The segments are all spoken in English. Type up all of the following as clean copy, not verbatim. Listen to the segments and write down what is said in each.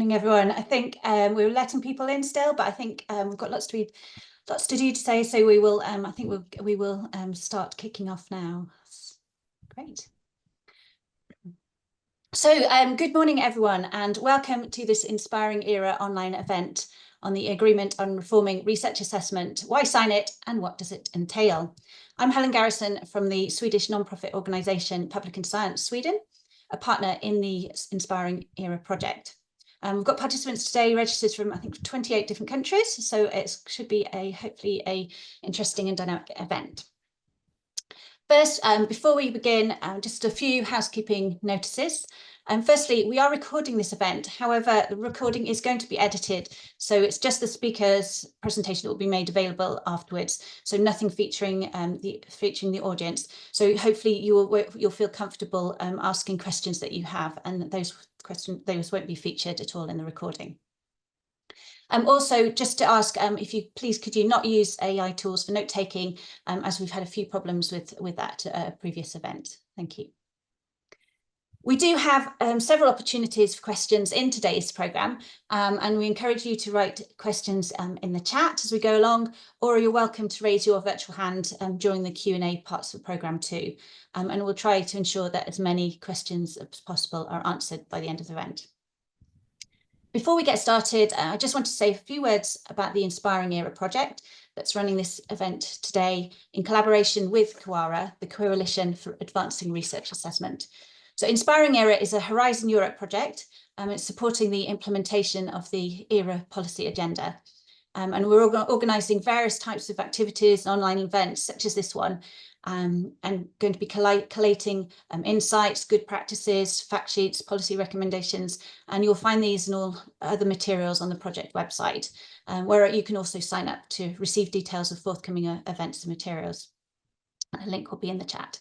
morning, everyone. I think we're letting people in still, but I think we've got lots to do today, so we will. I think we will start kicking off now. Great. So good morning, everyone, and welcome to this Inspiring Era online event on the Agreement on Reforming Research Assessment. Why sign it, and what does it entail? I'm Helen Garrison from the Swedish non-profit organisation Public and Science Sweden, a partner in the Inspiring Era project. We've got participants today registered from, I think, 28 different countries, so it should be hopefully a interesting and dynamic event. First, before we begin, just a few housekeeping notices. Firstly, we are recording this event. However, the recording is going to be edited, so it's just the speaker's presentation that will be made available afterwards. So nothing featuring the audience. So hopefully you'll feel comfortable asking questions that you have, and those won't be featured at all in the recording. Also, just to ask, if you please, could you not use AI tools for note taking, as we've had a few problems with that at a previous event. Thank you. We do have several opportunities for questions in today's programme, and we encourage you to write questions in the chat as we go along, or you're welcome to raise your virtual hand during the Q&A parts of the programme too. And we'll try to ensure that as many questions as possible are answered by the end of the event. Before we get started, I just want to say a few words about the Inspiring Era project that's running this event today in collaboration with CoARA, the Coalition for Advancing Research Assessment. So Inspiring Era is a Horizon Europe project, and it's supporting the implementation of the ERA policy agenda. And we're organising various types of activities and online events such as this one, and going to be collating insights, good practices, fact sheets, policy recommendations, and you'll find these and all other materials on the project website, where you can also sign up to receive details of forthcoming events and materials. A link will be in the chat.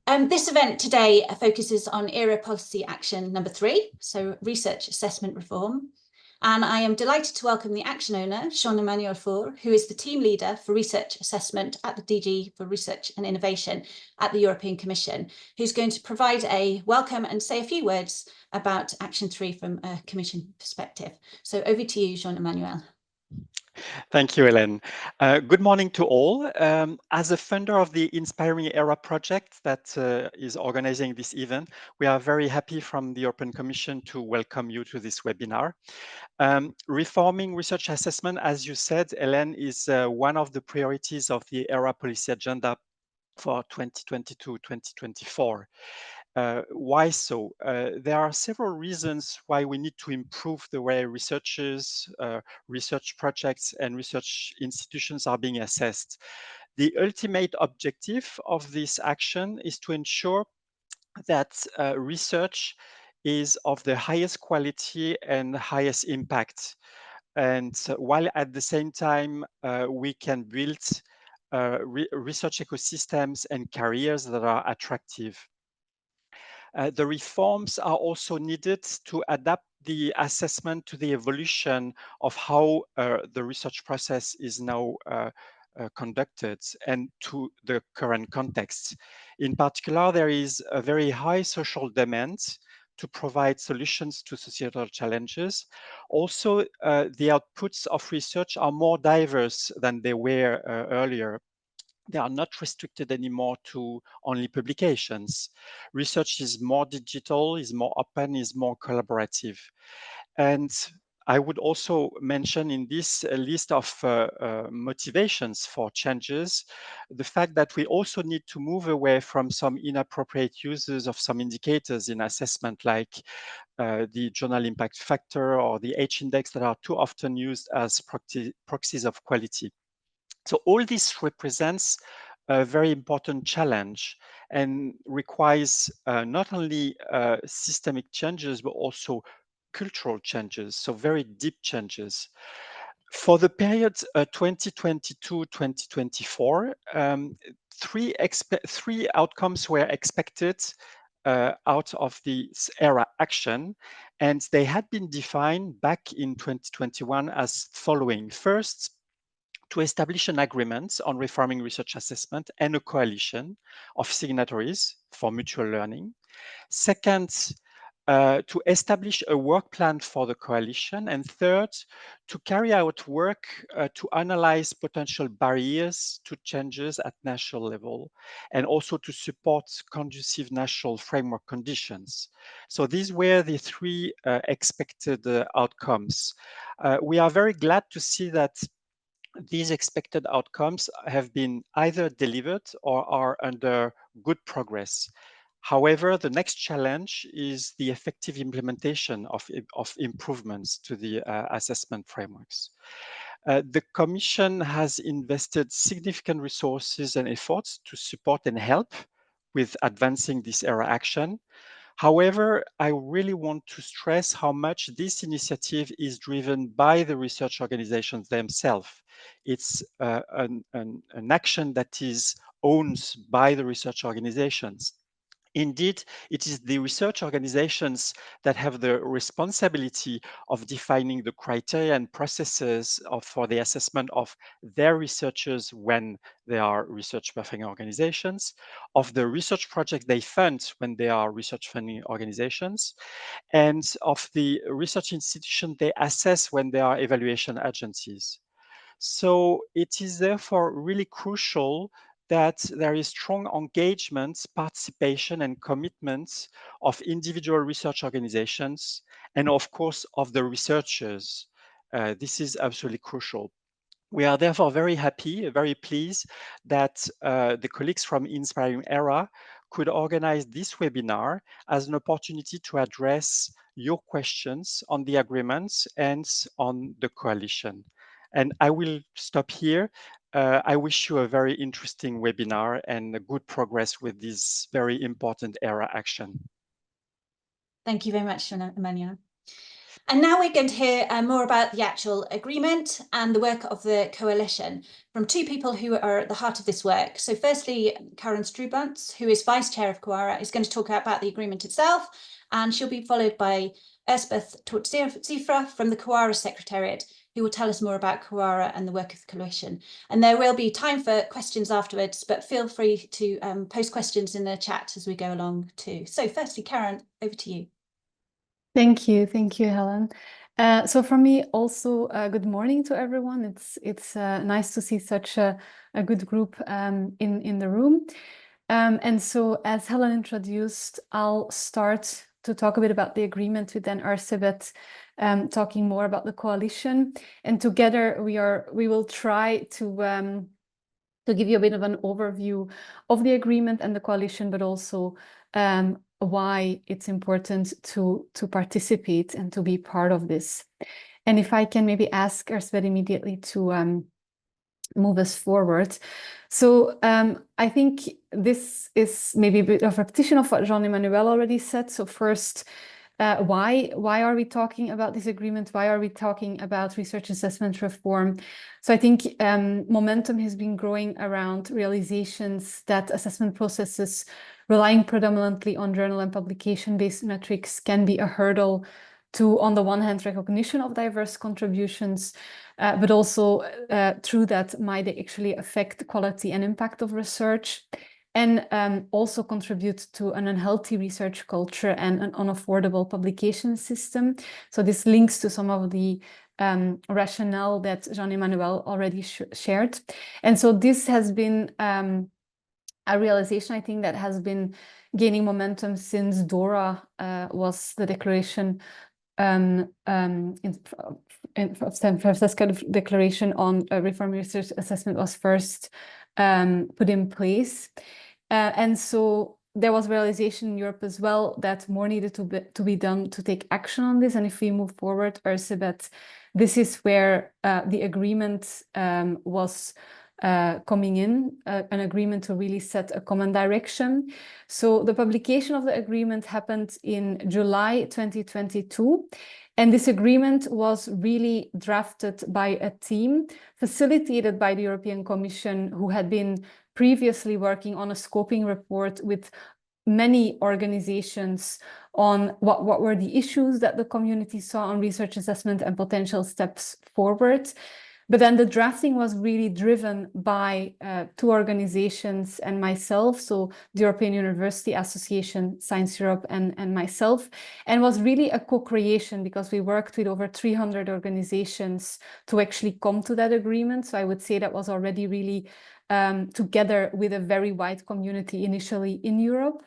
This event today focuses on ERA policy action number 3, so research assessment reform. And I am delighted to welcome the action owner, Jean-Emmanuel Faure, who is the team leader for research assessment at the DG for Research and Innovation at the European Commission, who's going to provide a welcome and say a few words about Action 3 from a Commission perspective. So over to you, Jean-Emmanuel. Thank you, Helen. Good morning to all. As a funder of the Inspiring Era project that is organizing this event, we are very happy from the European Commission to welcome you to this webinar. Reforming research assessment, as you said, Helen, is one of the priorities of the ERA policy agenda for 2022-2024. Why so? There are several reasons why we need to improve the way researchers, research projects, and research institutions are being assessed. The ultimate objective of this action is to ensure that research is of the highest quality and highest impact. And while at the same time, we can build research ecosystems and careers that are attractive. The reforms are also needed to adapt the assessment to the evolution of how the research process is now conducted and to the current context. In particular, there is a very high social demand to provide solutions to societal challenges. Also, the outputs of research are more diverse than they were earlier. They are not restricted anymore to only publications. Research is more digital, is more open, is more collaborative. And I would also mention in this list of motivations for changes, the fact that we also need to move away from some inappropriate uses of some indicators in assessment, like the journal impact factor or the H-index that are too often used as proxies of quality. So all this represents a very important challenge and requires not only systemic changes, but also cultural changes, so very deep changes. For the period 2022-2024, three outcomes were expected out of the ERA action, and they had been defined back in 2021 as following. First, to establish an agreement on reforming research assessment and a coalition of signatories for mutual learning. Second, to establish a work plan for the coalition, and third, to carry out work to analyze potential barriers to changes at national level, and also to support conducive national framework conditions. So these were the three expected outcomes. We are very glad to see that these expected outcomes have been either delivered or are under good progress. However, the next challenge is the effective implementation of improvements to the assessment frameworks. The Commission has invested significant resources and efforts to support and help with advancing this ERA action. However, I really want to stress how much this initiative is driven by the research organizations themselves. It's an action that is owned by the research organizations. Indeed, it is the research organizations that have the responsibility of defining the criteria and processes for the assessment of their researchers when they are research funding organizations, of the research projects they fund when they are research funding organizations, and of the research institution they assess when they are evaluation agencies. So it is therefore really crucial that there is strong engagement, participation, and commitment of individual research organizations, and of course of the researchers. This is absolutely crucial. We are therefore very happy, very pleased that the colleagues from Inspiring ERA could organize this webinar as an opportunity to address your questions on the agreements and on the coalition. And I will stop here. I wish you a very interesting webinar and a good progress with this very important ERA action. Thank you very much, Emmanuel. And now we're going to hear more about the actual agreement and the work of the coalition from two people who are at the heart of this work. So firstly, Karen Strubantz, who is Vice Chair of CoARA, is going to talk about the agreement itself, and she'll be followed by Elspeth Tortzifra from the CoARA Secretariat, who will tell us more about CoARA and the work of the coalition. And there will be time for questions afterwards, but feel free to post questions in the chat as we go along too. So firstly, Karen, over to you. Thank you, Helen. So for me also, good morning to everyone. It's nice to see such a good group in the room. And so as Helen introduced, I'll start to talk a bit about the agreement with then Elspeth talking more about the coalition. And together we will try to give you a bit of an overview of the agreement and the coalition, but also why it's important to participate and to be part of this. And if I can maybe ask Elspeth immediately to move us forward. So I think this is maybe a bit of a repetition of what Jean-Emmanuel already said. So first, why are we talking about this agreement? Why are we talking about research assessment reform? So I think momentum has been growing around realizations that assessment processes relying predominantly on journal and publication-based metrics can be a hurdle to, on the one hand, recognition of diverse contributions, but also through that might actually affect the quality and impact of research, and also contribute to an unhealthy research culture and an unaffordable publication system. So this links to some of the rationale that Jean-Emmanuel already shared. And so this has been a realization, I think, that has been gaining momentum since DORA was the declaration San Francisco Declaration on Reform Research Assessment was first put in place. And so there was realization in Europe as well that more needed to be done to take action on this. And if we move forward, Elspeth, this is where the agreement was coming in, an agreement to really set a common direction. So the publication of the agreement happened in July 2022. And this agreement was really drafted by a team facilitated by the European Commission, who had been previously working on a scoping report with many organizations on what were the issues that the community saw on research assessment and potential steps forward. But then the drafting was really driven by two organizations and myself, so the European University Association, Science Europe, and myself, and was really a co-creation because we worked with over 300 organizations to actually come to that agreement. So I would say that was already really together with a very wide community initially in Europe.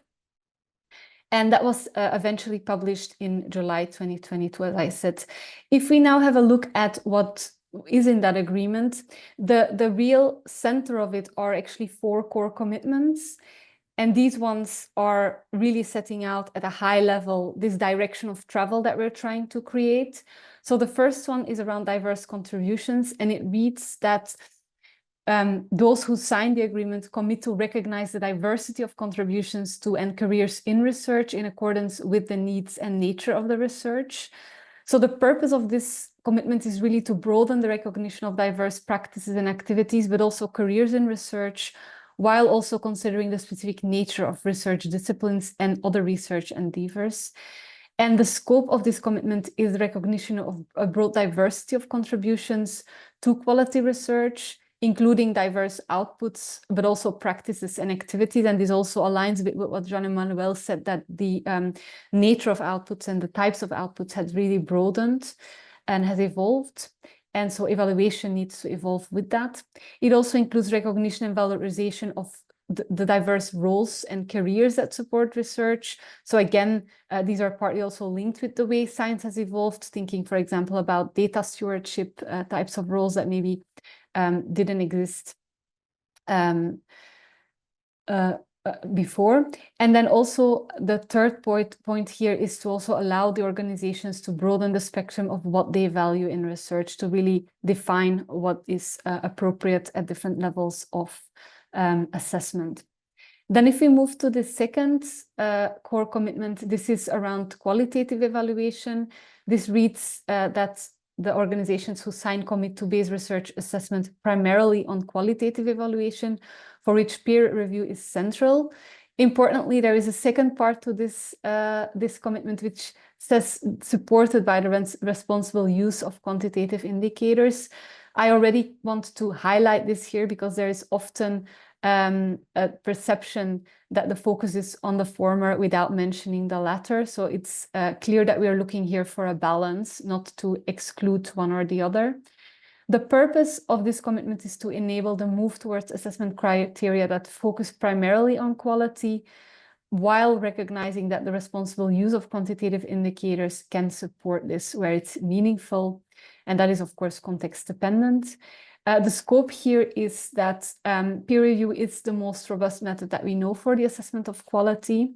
And that was eventually published in July 2022, as I said. If we now have a look at what is in that agreement, the real center of it are actually 4 core commitments. And these ones are really setting out at a high level this direction of travel that we're trying to create. So the first one is around diverse contributions, and it reads that those who sign the agreement commit to recognize the diversity of contributions to and careers in research in accordance with the needs and nature of the research. So the purpose of this commitment is really to broaden the recognition of diverse practices and activities, but also careers in research, while also considering the specific nature of research disciplines and other research endeavors. And the scope of this commitment is the recognition of a broad diversity of contributions to quality research, including diverse outputs, but also practices and activities. And this also aligns with what Jean-Emmanuel said, that the nature of outputs and the types of outputs has really broadened and has evolved. And so evaluation needs to evolve with that. It also includes recognition and valorization of the diverse roles and careers that support research. So again, these are partly also linked with the way science has evolved, thinking, for example, about data stewardship types of roles that maybe didn't exist before. And then also the third point here is to also allow the organizations to broaden the spectrum of what they value in research, to really define what is appropriate at different levels of assessment. Then if we move to the second core commitment, this is around qualitative evaluation. This reads that the organizations who sign commit to base research assessment primarily on qualitative evaluation, for which peer review is central. Importantly, there is a second part to this, this commitment, which says supported by the responsible use of quantitative indicators. I already want to highlight this here because there is often a perception that the focus is on the former without mentioning the latter. So it's clear that we are looking here for a balance, not to exclude one or the other. The purpose of this commitment is to enable the move towards assessment criteria that focus primarily on quality, while recognizing that the responsible use of quantitative indicators can support this where it's meaningful. And that is, of course, context dependent. The scope here is that peer review is the most robust method that we know for the assessment of quality.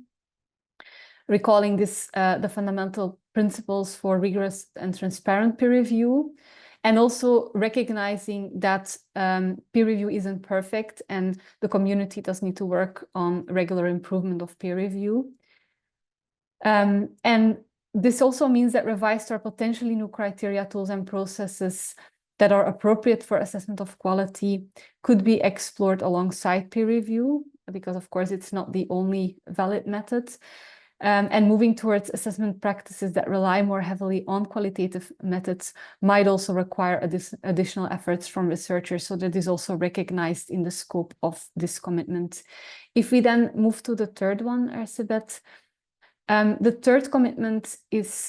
Recalling this, the fundamental principles for rigorous and transparent peer review, and also recognizing that peer review isn't perfect and the community does need to work on regular improvement of peer review. And this also means that revised or potentially new criteria, tools, and processes that are appropriate for assessment of quality could be explored alongside peer review, because of course it's not the only valid method. And moving towards assessment practices that rely more heavily on qualitative methods might also require additional efforts from researchers, so that is also recognized in the scope of this commitment. If we then move to the third one, Ersebet, the third commitment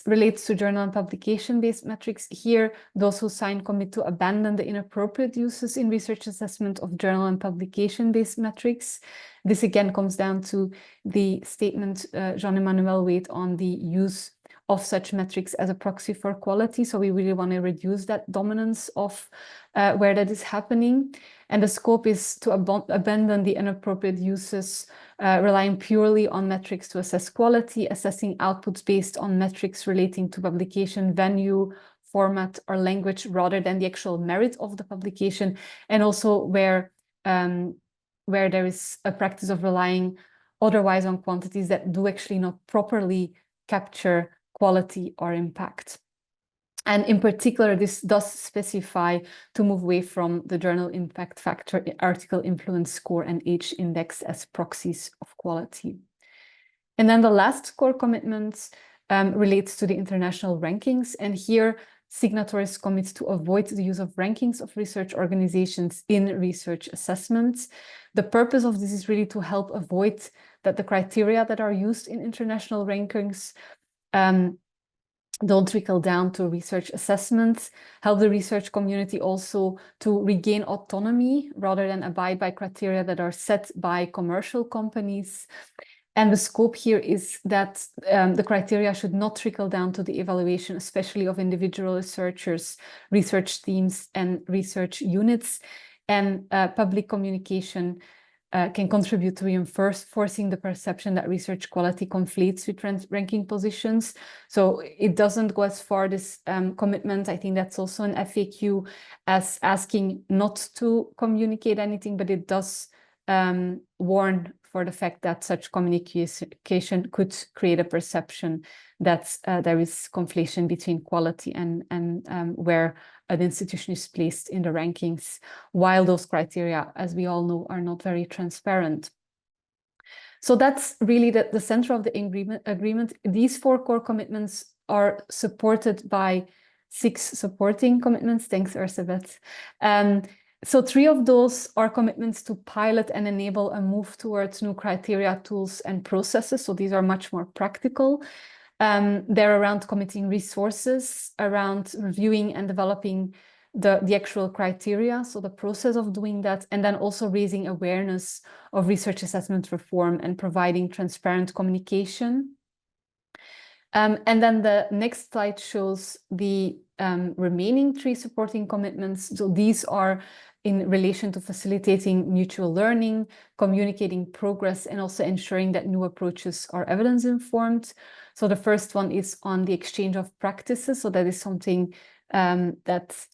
relates to journal and publication-based metrics. Here, those who sign commit to abandon the inappropriate uses in research assessment of journal and publication-based metrics. This again comes down to the statement Jean-Emmanuel made on the use of such metrics as a proxy for quality. So we really want to reduce that dominance of where that is happening. And the scope is to abandon the inappropriate uses, relying purely on metrics to assess quality, assessing outputs based on metrics relating to publication venue, format, or language, rather than the actual merit of the publication, and also where there is a practice of relying otherwise on quantities that do actually not properly capture quality or impact. And in particular, this does specify to move away from the journal impact factor, article influence score, and H index as proxies of quality. And then the last core commitment relates to the international rankings. And here, signatories commit to avoid the use of rankings of research organizations in research assessments. The purpose of this is really to help avoid that the criteria that are used in international rankings don't trickle down to research assessments, help the research community also to regain autonomy rather than abide by criteria that are set by commercial companies. And the scope here is that the criteria should not trickle down to the evaluation, especially of individual researchers, research teams, and research units. And public communication can contribute to reinforcing the perception that research quality conflates with ranking positions. So it doesn't go as far, this commitment. I think that's also an FAQ, as asking not to communicate anything, but it does warn for the fact that such communication could create a perception that there is conflation between quality and where an institution is placed in the rankings, while those criteria, as we all know, are not very transparent. So that's really the center of the agreement. These 4 core commitments are supported by 6 supporting commitments. Thanks, Erzsébet. So 3 of those are commitments to pilot and enable a move towards new criteria, tools, and processes. So these are much more practical. They're around committing resources, around reviewing and developing the actual criteria, so the process of doing that, and then also raising awareness of research assessment reform and providing transparent communication. And then the next slide shows the remaining 3 supporting commitments. So these are in relation to facilitating mutual learning, communicating progress, and also ensuring that new approaches are evidence-informed. So the first one is on the exchange of practices. So that is something that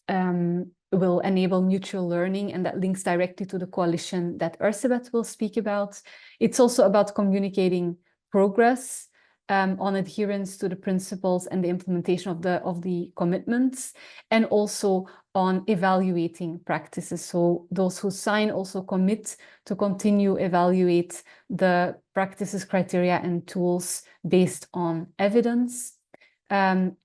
will enable mutual learning, and that links directly to the coalition that Erzsébet will speak about. It's also about communicating progress on adherence to the principles and the implementation of the commitments, and also on evaluating practices. So those who sign also commit to continue evaluate the practices, criteria, and tools based on evidence, and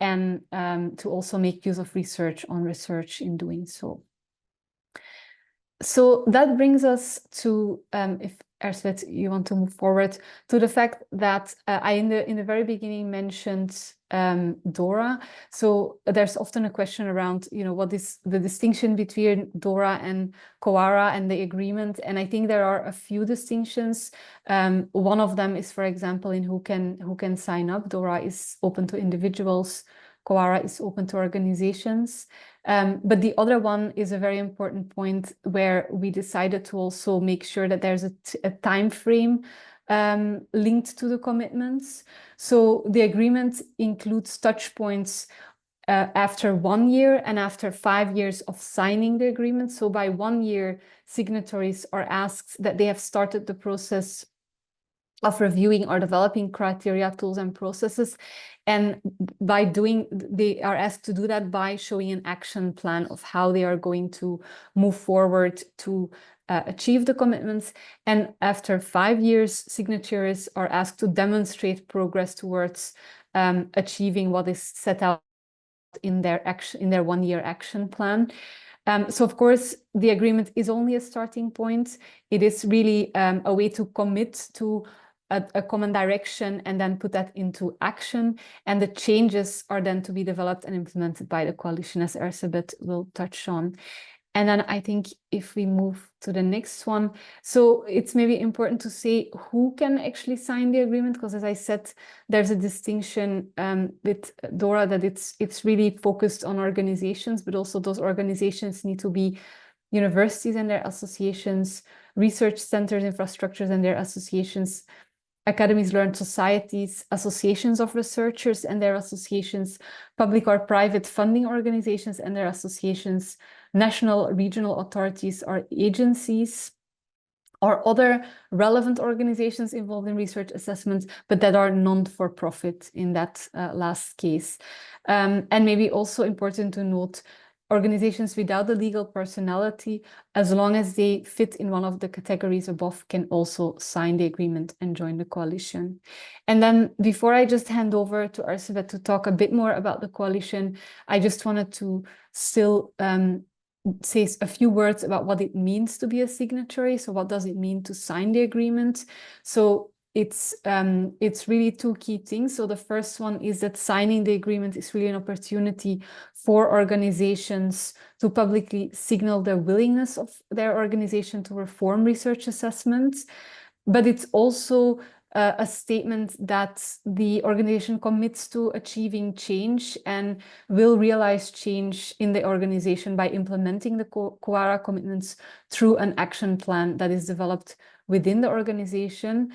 to also make use of research on research in doing so. So that brings us to, if Erzsébet, you want to move forward, to the fact that I in the very beginning mentioned DORA. So there's often a question around, what is the distinction between DORA and CoARA and the agreement? And I think there are a few distinctions. One of them is, for example, in who can sign up. DORA is open to individuals. CoARA is open to organizations. But the other one is a very important point where we decided to also make sure that there's a time frame linked to the commitments. So the agreement includes touch points after 1 year and after 5 years of signing the agreement. So by 1 year, signatories are asked that they have started the process of reviewing or developing criteria, tools, and processes. And they are asked to do that by showing an action plan of how they are going to move forward to achieve the commitments. And after 5 years, signatories are asked to demonstrate progress towards achieving what is set out in their 1 year action plan. So of course, the agreement is only a starting point. It is really a way to commit to a common direction and then put that into action. And the changes are then to be developed and implemented by the coalition, as Erzsébet will touch on. And then I think if we move to the next one, so it's maybe important to say who can actually sign the agreement, because as I said, there's a distinction with DORA that it's really focused on organizations, but also those organizations need to be universities and their associations, research centers, infrastructures and their associations, academies, learned societies, associations of researchers and their associations, public or private funding organizations and their associations, national, regional authorities or agencies, or other relevant organizations involved in research assessment, but that are non-for-profit in that last case. And maybe also important to note, organizations without the legal personality, as long as they fit in one of the categories above, can also sign the agreement and join the coalition. And then before I just hand over to Erzsébet to talk a bit more about the coalition, I just wanted to still say a few words about what it means to be a signatory. So what does it mean to sign the agreement? So it's really two key things. So the first one is that signing the agreement is really an opportunity for organizations to publicly signal their willingness of their organization to reform research assessments. But it's also a statement that the organization commits to achieving change and will realize change in the organization by implementing the CoARA commitments through an action plan that is developed within the organization,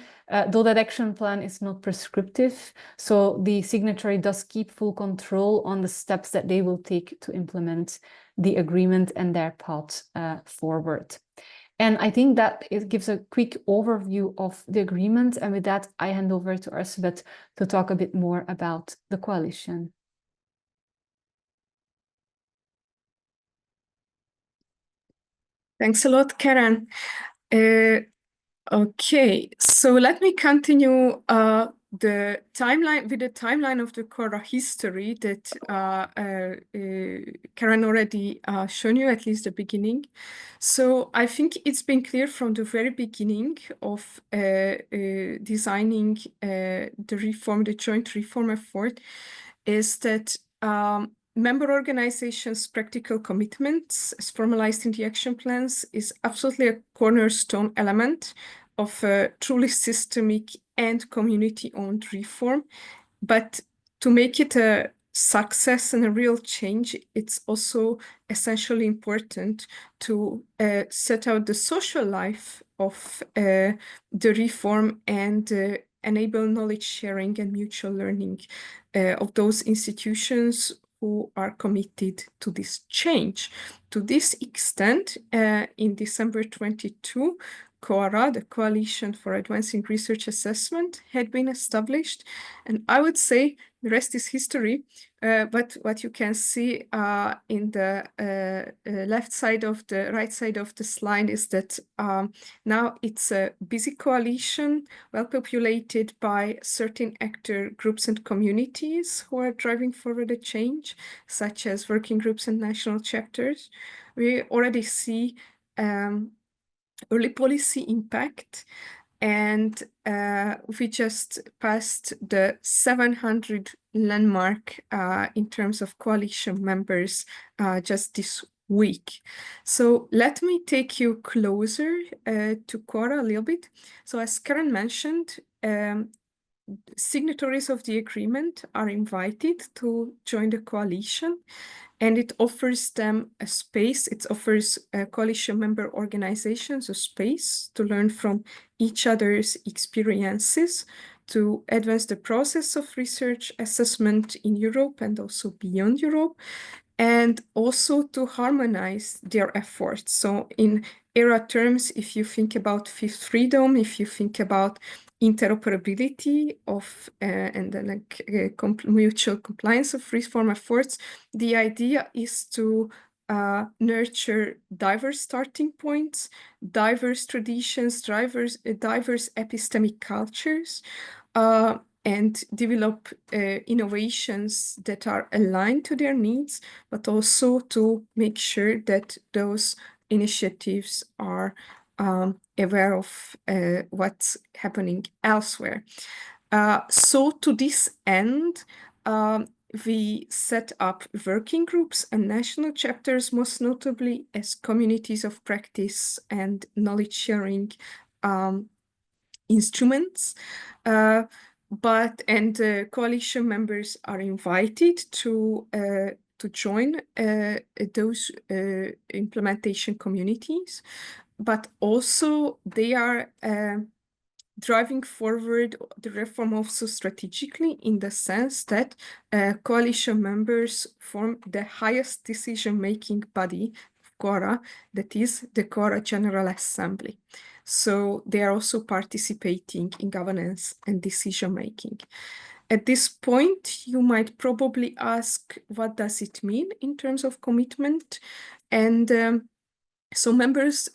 though that action plan is not prescriptive. So the signatory does keep full control on the steps that they will take to implement the agreement and their path forward. And I think that it gives a quick overview of the agreement. And with that, I hand over to Erzsébet to talk a bit more about the coalition. Thanks a lot, Karen. Okay, so let me continue the timeline of the CoARA history that Karen already shown you, at least the beginning. So I think it's been clear from the very beginning of designing the joint reform effort, is that member organizations' practical commitments, as formalized in the action plans, is absolutely a cornerstone element of a truly systemic and community-owned reform. But to make it a success and a real change, it's also essentially important to set out the social life of the reform and enable knowledge sharing and mutual learning of those institutions who are committed to this change. To this extent, in December 22, CoARA, the Coalition for Advancing Research Assessment, had been established. And I would say the rest is history. But what you can see in the right side of the slide is that now it's a busy coalition, well populated by certain actor groups and communities who are driving forward a change, such as working groups and national chapters. We already see early policy impact, and we just passed the 700 landmark in terms of coalition members just this week. So let me take you closer to CoARA a little bit. So as Karen mentioned, signatories of the agreement are invited to join the coalition, and it offers them a space. It offers coalition member organizations a space to learn from each other's experiences, to advance the process of research assessment in Europe and also beyond Europe, and also to harmonize their efforts. So in ERA terms, if you think about fifth freedom, if you think about interoperability of and then mutual compliance of reform efforts, the idea is to nurture diverse starting points, diverse traditions, diverse epistemic cultures, and develop innovations that are aligned to their needs, but also to make sure that those initiatives are aware of what's happening elsewhere. So to this end, we set up working groups and national chapters, most notably as communities of practice and knowledge sharing instruments. Coalition members are invited to join those implementation communities, but also they are driving forward the reform also strategically, in the sense that coalition members form the highest decision-making body of CoARA, that is the CoARA General Assembly. So they are also participating in governance and decision-making. At this point, you might probably ask, what does it mean in terms of commitment? And so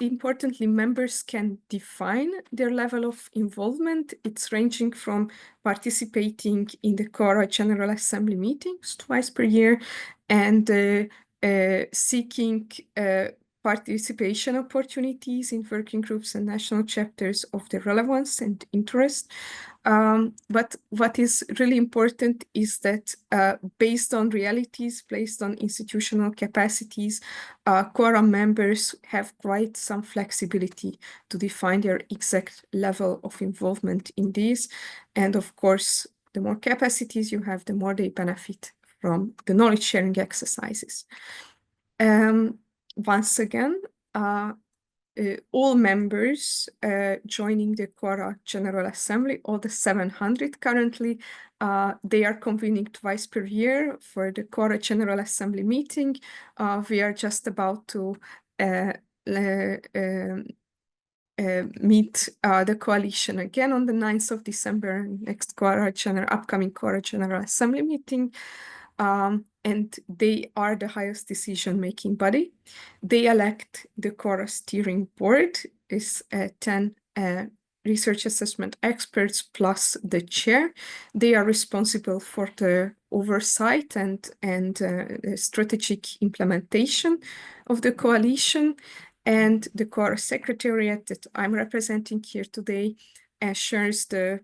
importantly, members can define their level of involvement. It's ranging from participating in the CoARA General Assembly meetings twice per year and seeking participation opportunities in working groups and national chapters of their relevance and interest. But what is really important is that based on realities, based on institutional capacities, CoARA members have quite some flexibility to define their exact level of involvement in these. And of course, the more capacities you have, the more they benefit from the knowledge sharing exercises. Once again, all members joining the CoARA General Assembly, all the 700 currently, they are convening twice per year for the CoARA General Assembly meeting. We are just about to meet the coalition again on the 9th of December, next upcoming CoARA General Assembly meeting. And they are the highest decision-making body. They elect the CoARA steering board, is 10 research assessment experts plus the chair. They are responsible for the oversight and strategic implementation of the coalition. And the CoARA secretariat that I'm representing here today ensures the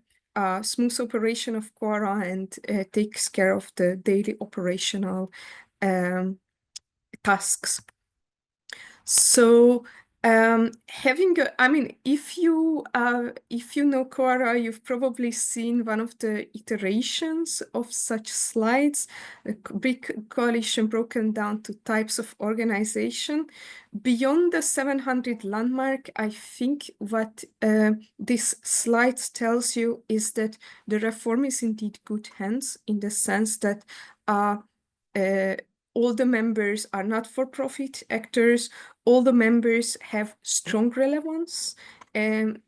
smooth operation of CoARA and takes care of the daily operational tasks. So if you know CoARA, you've probably seen one of the iterations of such slides, a big coalition broken down to types of organization. Beyond the 700 landmark, I think what this slide tells you is that the reform is indeed good hands, in the sense that all the members are not-for-profit actors. All the members have strong relevance and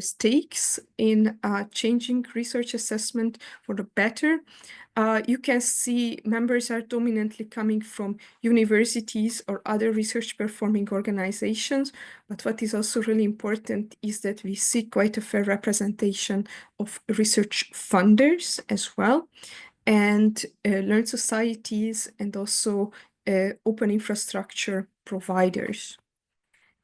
stakes in changing research assessment for the better. You can see members are dominantly coming from universities or other research performing organizations. But what is also really important is that we see quite a fair representation of research funders as well, and learned societies, and also open infrastructure providers.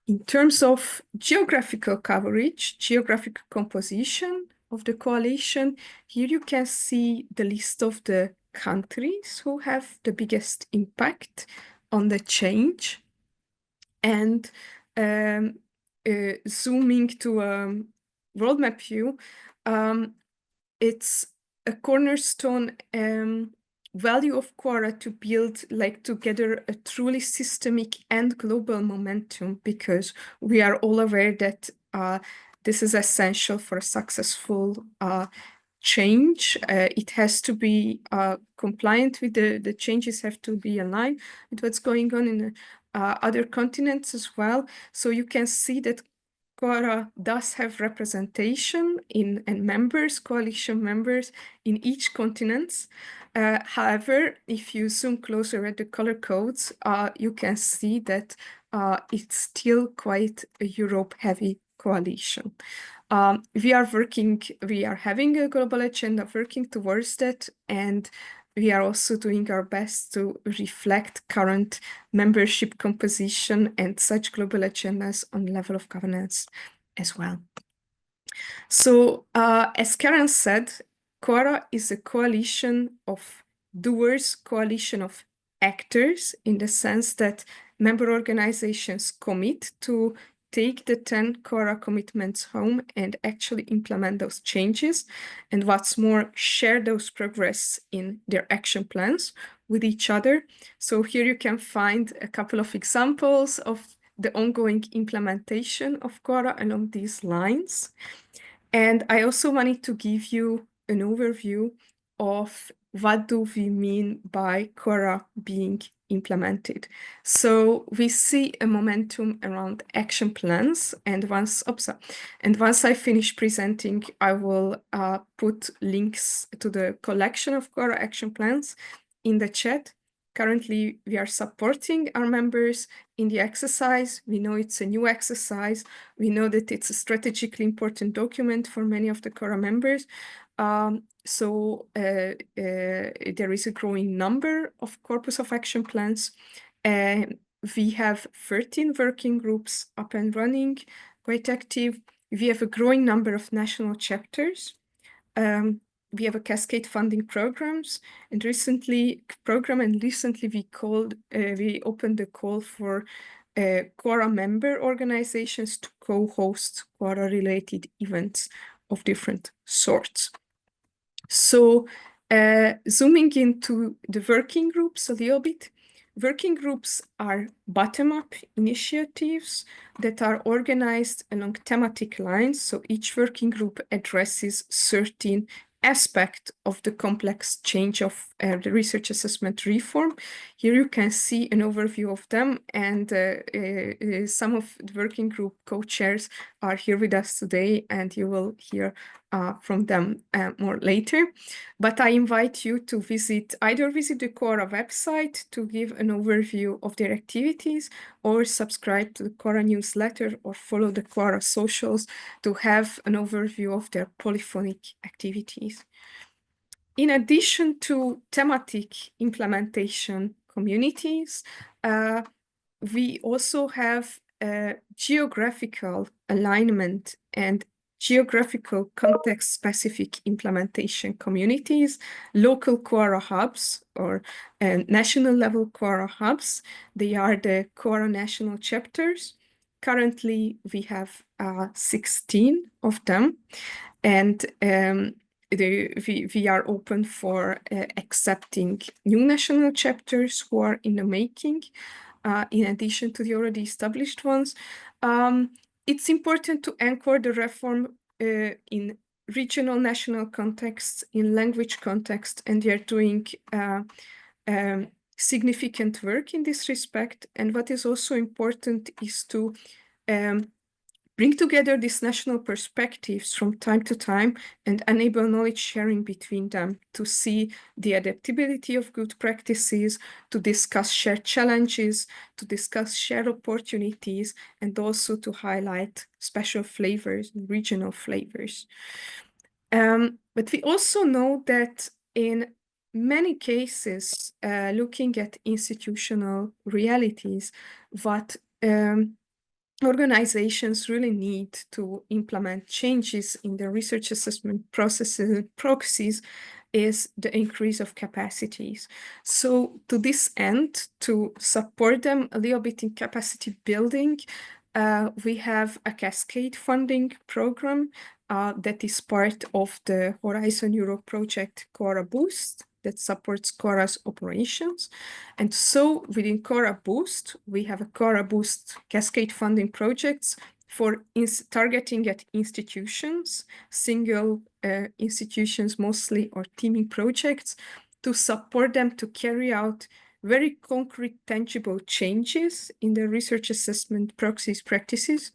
In terms of geographical coverage, geographic composition of the coalition, here you can see the list of the countries who have the biggest impact on the change. And zooming to a world map view, it's a cornerstone value of CoARA to build together a truly systemic and global momentum, because we are all aware that this is essential for a successful change. It has to be compliant with the changes, have to be aligned with what's going on in other continents as well. So you can see that CoARA does have representation and members, coalition members in each continent. However, if you zoom closer at the color codes, you can see that it's still quite a Europe-heavy coalition. We are having a global agenda, working towards that, and we are also doing our best to reflect current membership composition and such global agendas on the level of governance as well. So, as Karen said, CoARA is a coalition of doers, coalition of actors, in the sense that member organizations commit to take the 10 CoARA commitments home and actually implement those changes. And what's more, share those progress in their action plans with each other. So here you can find a couple of examples of the ongoing implementation of CoARA along these lines. And I also wanted to give you an overview of what do we mean by CoARA being implemented. So we see a momentum around action plans, and once I finish presenting, I will put links to the collection of CoARA action plans in the chat. Currently, we are supporting our members in the exercise. We know it's a new exercise. We know that it's a strategically important document for many of the CoARA members. So there is a growing number of corpus of action plans. We have 13 working groups up and running, quite active. We have a growing number of national chapters. We have a cascade funding programs, and recently we opened the call for CoARA member organizations to co-host CoARA related events of different sorts. So zooming into the working groups a little bit, working groups are bottom-up initiatives that are organized along thematic lines. So each working group addresses certain aspect of the complex change of the research assessment reform. Here you can see an overview of them, and some of the working group co-chairs are here with us today, and you will hear from them more later. But I invite you to either visit the CoARA website to give an overview of their activities, or subscribe to the CoARA newsletter, or follow the CoARA socials to have an overview of their polyphonic activities. In addition to thematic implementation communities, we also have geographical alignment and geographical context-specific implementation communities, local CoARA hubs, or national-level CoARA hubs. They are the CoARA national chapters. Currently, we have 16 of them, and we are open for accepting new national chapters who are in the making, in addition to the already established ones. It's important to anchor the reform in regional national contexts, in language context, and they are doing significant work in this respect. And what is also important is to bring together these national perspectives from time to time and enable knowledge sharing between them to see the adaptability of good practices, to discuss shared challenges, to discuss shared opportunities, and also to highlight special flavors, regional flavors. But we also know that in many cases, looking at institutional realities, what organizations really need to implement changes in their research assessment processes and proxies is the increase of capacities. So to this end, to support them a little bit in capacity building, we have a cascade funding program that is part of the Horizon Europe project CoARA Boost, that supports CoARA's operations. And so within CoARA Boost, we have a CoARA Boost cascade funding projects for targeting at institutions, single institutions mostly, or teaming projects, to support them to carry out very concrete, tangible changes in the research assessment practices,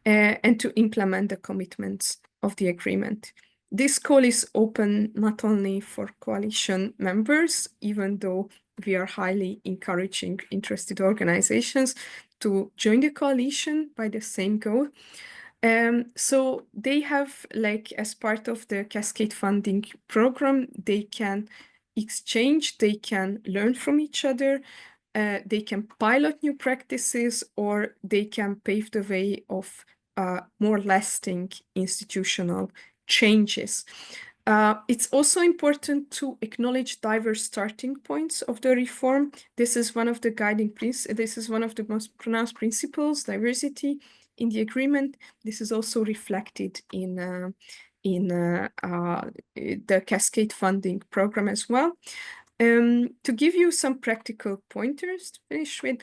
and to implement the commitments of the agreement. This call is open not only for coalition members, even though we are highly encouraging interested organizations to join the coalition by the same goal. So they have, like, as part of the cascade funding program, they can exchange, they can learn from each other, they can pilot new practices, or they can pave the way of more lasting institutional changes. It's also important to acknowledge diverse starting points of the reform. This is one of the this is one of the most pronounced principles, diversity, in the agreement. This is also reflected in the cascade funding program as well. To give you some practical pointers to finish with,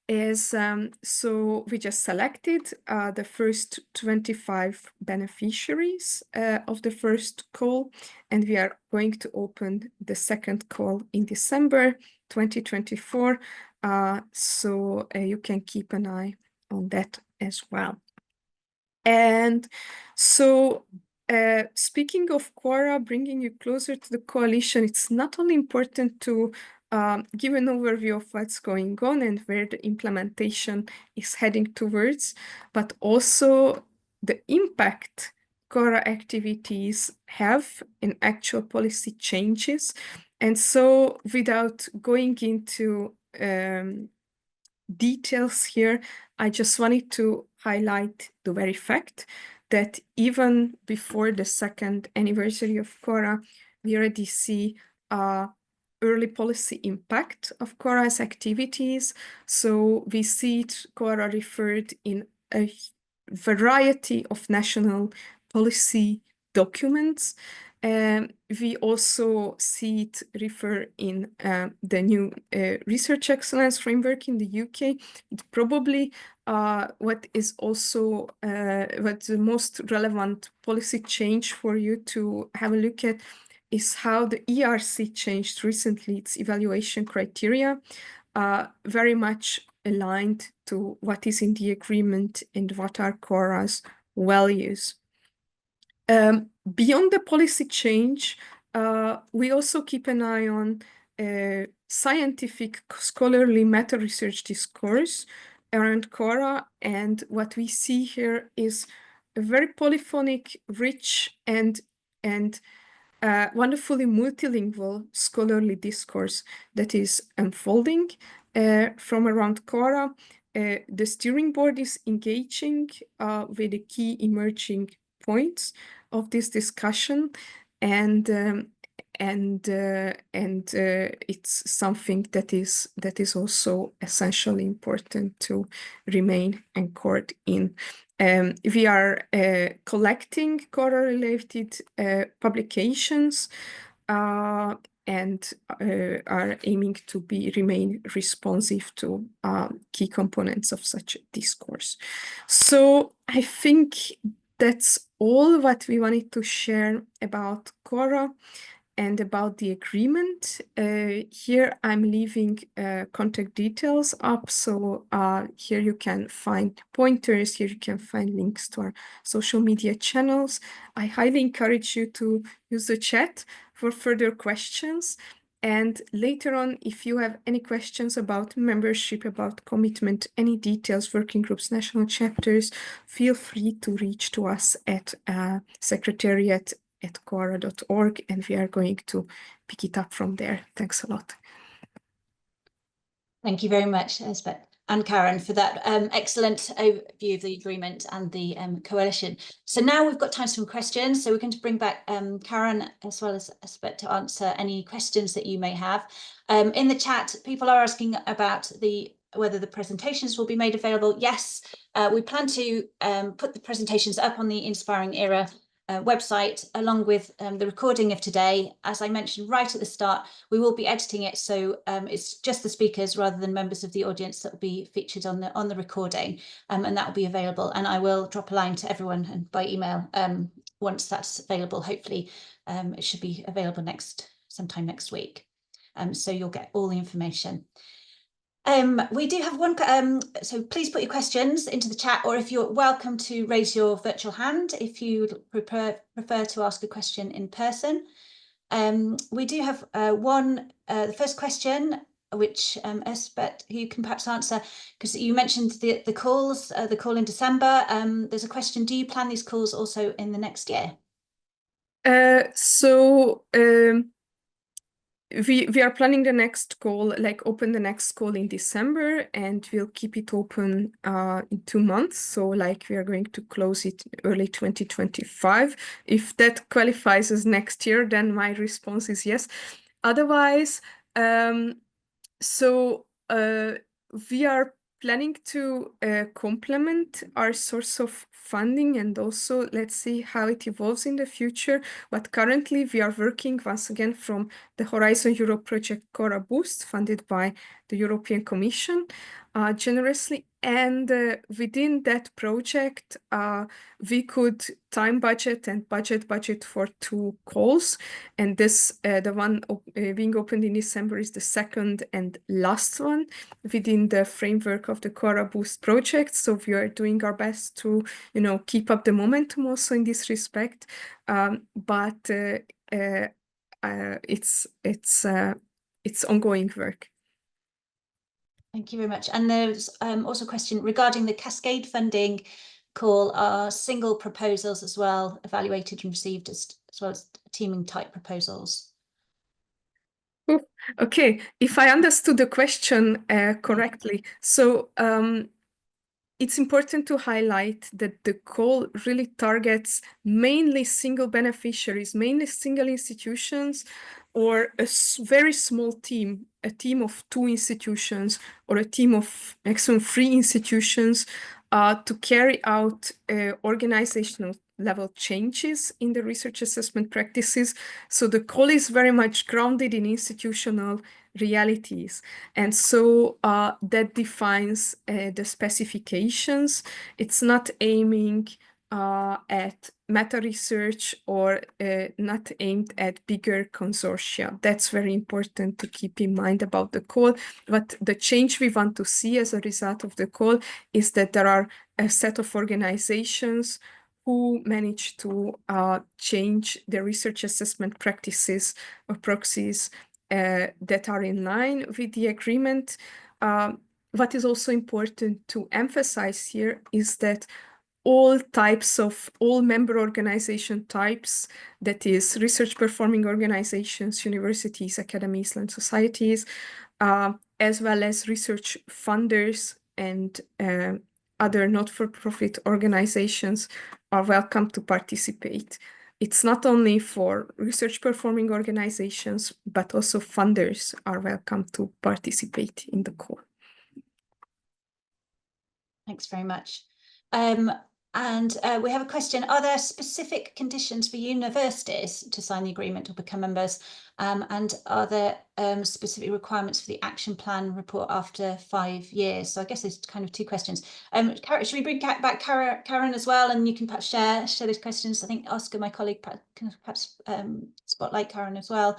so we just selected the first 25 beneficiaries of the first call, and we are going to open the second call in December 2024. So you can keep an eye on that as well. And so speaking of CoARA, bringing you closer to the coalition, it's not only important to give an overview of what's going on and where the implementation is heading towards, but also the impact CoARA activities have in actual policy changes. And so without going into details here, I just wanted to highlight the very fact that even before the second anniversary of CoARA, we already see early policy impact of CoARA's activities. So we see CoARA referred in a variety of national policy documents. We also see it refer in the new research excellence framework in the UK. It probably what is also what's the most relevant policy change for you to have a look at is how the ERC changed recently its evaluation criteria, very much aligned to what is in the agreement and what are CoARA's values. Beyond the policy change, we also keep an eye on scientific scholarly meta-research discourse around CoARA, and what we see here is a very polyphonic, rich, and wonderfully multilingual scholarly discourse that is unfolding from around CoARA. The steering board is engaging with the key emerging points of this discussion, and it's something that is also essentially important to remain anchored in. We are collecting CoARA-related publications and are aiming to remain responsive to key components of such a discourse. So I think that's all what we wanted to share about CoARA and about the agreement. Here I'm leaving contact details up, so here you can find pointers, here you can find links to our social media channels. I highly encourage you to use the chat for further questions. And later on, if you have any questions about membership, about commitment, any details, working groups, national chapters, feel free to reach to us at secretariat@coara.org, and we are going to pick it up from there. Thanks a lot. Thank you very much, Elspeth and Karen, for that excellent overview of the agreement and the coalition. So now we've got time for some questions. So we're going to bring back Karen as well as Elspeth to answer any questions that you may have. In the chat, people are asking about whether the presentations will be made available. Yes, we plan to put the presentations up on the Inspiring Era website along with the recording of today. As I mentioned right at the start, we will be editing it, so it's just the speakers rather than members of the audience that will be featured on the recording, and that will be available. And I will drop a line to everyone and by email once that's available. Hopefully it should be available sometime next week, so you'll get all the information. We do have one, so please put your questions into the chat, or if you're welcome to raise your virtual hand if you prefer to ask a question in person. We do have the first question, which Elspeth, you can perhaps answer, because you mentioned the calls, the call in December. There's a question: do you plan these calls also in the next year? We are planning the next call, open the next call in December, and we'll keep it open in 2 months. So we are going to close it early 2025. If that qualifies as next year, then my response is yes. Otherwise, we are planning to complement our source of funding, and also let's see how it evolves in the future. But currently we are working once again from the Horizon Europe project CoARA Boost, funded by the European Commission generously. And within that project, we could time budget and budget for 2 calls. And this, the one being opened in December, is the second and last one within the framework of the CoARA Boost project. So we are doing our best to, you know, keep up the momentum also in this respect. But it's ongoing work. Thank you very much. And there's also a question regarding the cascade funding call. Are single proposals as well evaluated and received as well as teaming type proposals? Okay, if I understood the question correctly, so it's important to highlight that the call really targets mainly single beneficiaries, mainly single institutions, or a very small team, a team of 2 institutions, or a team of maximum 3 institutions to carry out organizational level changes in the research assessment practices. So the call is very much grounded in institutional realities. And so that defines the specifications. It's not aiming at meta research or not aimed at bigger consortia. That's very important to keep in mind about the call. But the change we want to see as a result of the call is that there are a set of organizations who manage to change their research assessment practices or proxies that are in line with the agreement. What is also important to emphasize here is that all member organization types, that is research performing organizations, universities, academies, and societies, as well as research funders and other not-for-profit organizations, are welcome to participate. It's not only for research performing organizations, but also funders are welcome to participate in the call. Thanks very much. And we have a question. Are there specific conditions for universities to sign the agreement or become members? And are there specific requirements for the action plan report after 5 years? So I guess there's kind of 2 questions. Should we bring back Karen as well? And you can perhaps share those questions. I think Oscar, my colleague, can perhaps spotlight Karen as well.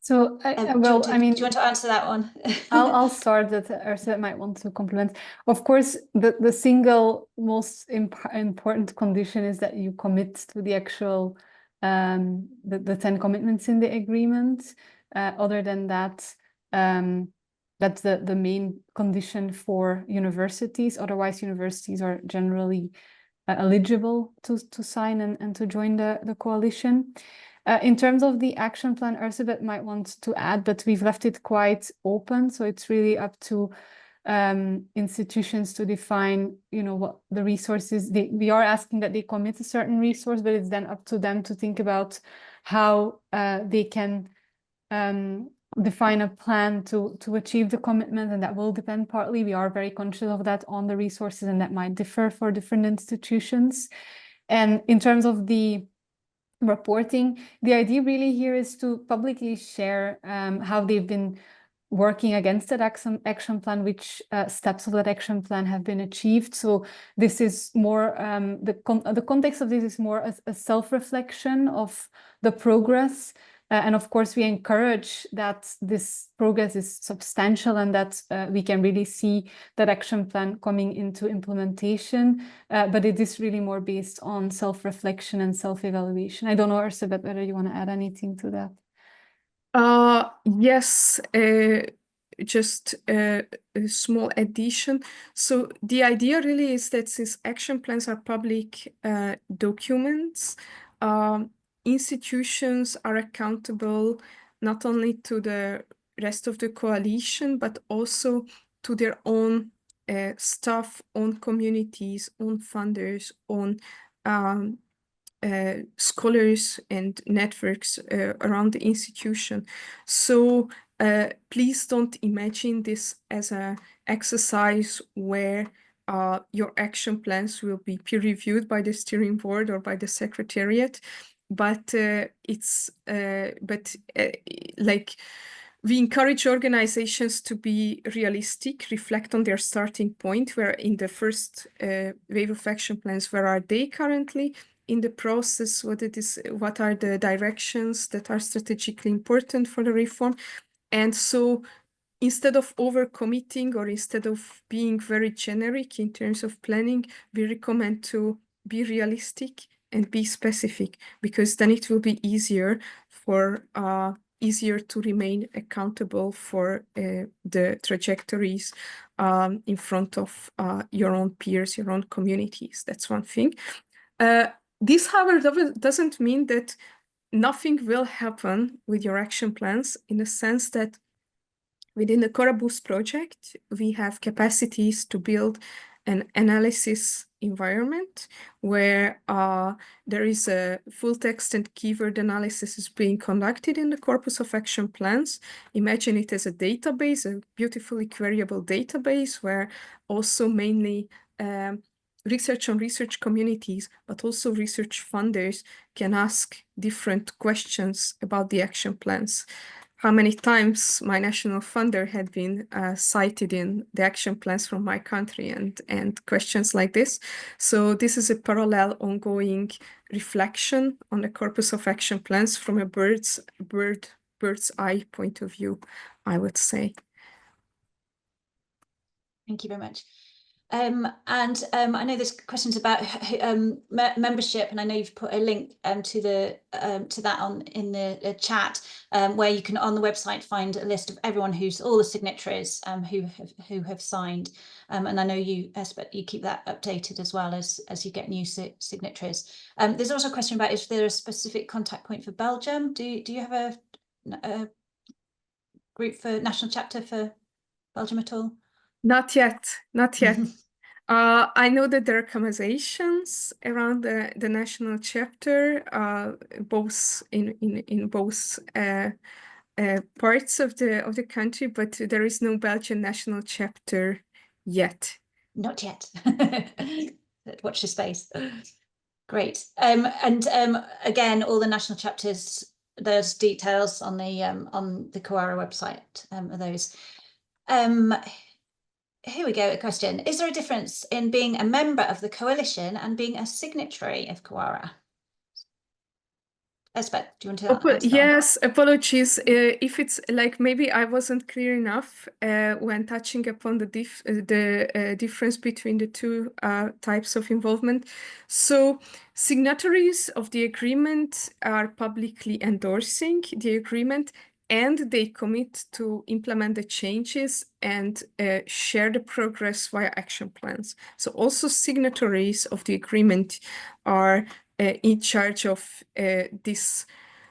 So, do you want to answer that one? I'll start that. Ursula might want to complement. Of course, the single most important condition is that you commit to the actual the 10 commitments in the agreement. Other than that, that's the main condition for universities. Otherwise, universities are generally eligible to sign and to join the coalition. In terms of the action plan, Ursula might want to add, but we've left it quite open. So it's really up to institutions to define, you know, what the resources. We are asking that they commit a certain resource, but it's then up to them to think about how they can define a plan to achieve the commitment, and that will depend partly. We are very conscious of that on the resources, and that might differ for different institutions. And in terms of the reporting, the idea really here is to publicly share how they've been working against that action plan, which steps of that action plan have been achieved. So this is more, the context of this is more a self-reflection of the progress. And of course, we encourage that this progress is substantial and that we can really see that action plan coming into implementation. But it is really more based on self-reflection and self-evaluation. I don't know, Ursula, whether you want to add anything to that. Yes, just a small addition. So the idea really is that since action plans are public documents, institutions are accountable not only to the rest of the coalition, but also to their own staff, own communities, own funders, own scholars and networks around the institution. So please don't imagine this as an exercise where your action plans will be peer-reviewed by the steering board or by the secretariat, but like we encourage organizations to be realistic, reflect on their starting point, where in the first wave of action plans, where are they currently in the process, what are the directions that are strategically important for the reform. And so instead of overcommitting or instead of being very generic in terms of planning, we recommend to be realistic and be specific, because then it will be easier to remain accountable for the trajectories in front of your own peers, your own communities. That's one thing. This, however, doesn't mean that nothing will happen with your action plans, in the sense that within the CoARA Boost project, we have capacities to build an analysis environment where there is a full text and keyword analysis is being conducted in the corpus of action plans. Imagine it as a database, a beautifully queryable database, where also mainly research on research communities, but also research funders can ask different questions about the action plans. How many times my national funder had been cited in the action plans from my country and questions like this. So this is a parallel ongoing reflection on the corpus of action plans from a bird's eye point of view, I would say. Thank you very much. I know there's questions about membership, and I know you've put a link to that in the chat, where you can on the website find a list of everyone all the signatories who have signed, and I know you keep that updated as well as you get new signatories. There's also a question about, is there a specific contact point for Belgium? Do you have a group for national chapter for Belgium at all? Not yet, not yet. I know that there are conversations around the national chapter, both in both parts of the country, but there is no Belgian national chapter yet. Not yet. Watch the space. Great. Again, all the national chapters, there's details on the CoARA website of those. Here we go, a question. Is there a difference in being a member of the coalition and being a signatory of CoARA? Elspeth, do you want to answer that? Yes, apologies. If it's like, maybe I wasn't clear enough when touching upon the difference between the two types of involvement. So signatories of the agreement are publicly endorsing the agreement, and they commit to implement the changes and share the progress via action plans. So also signatories of the agreement are in charge of this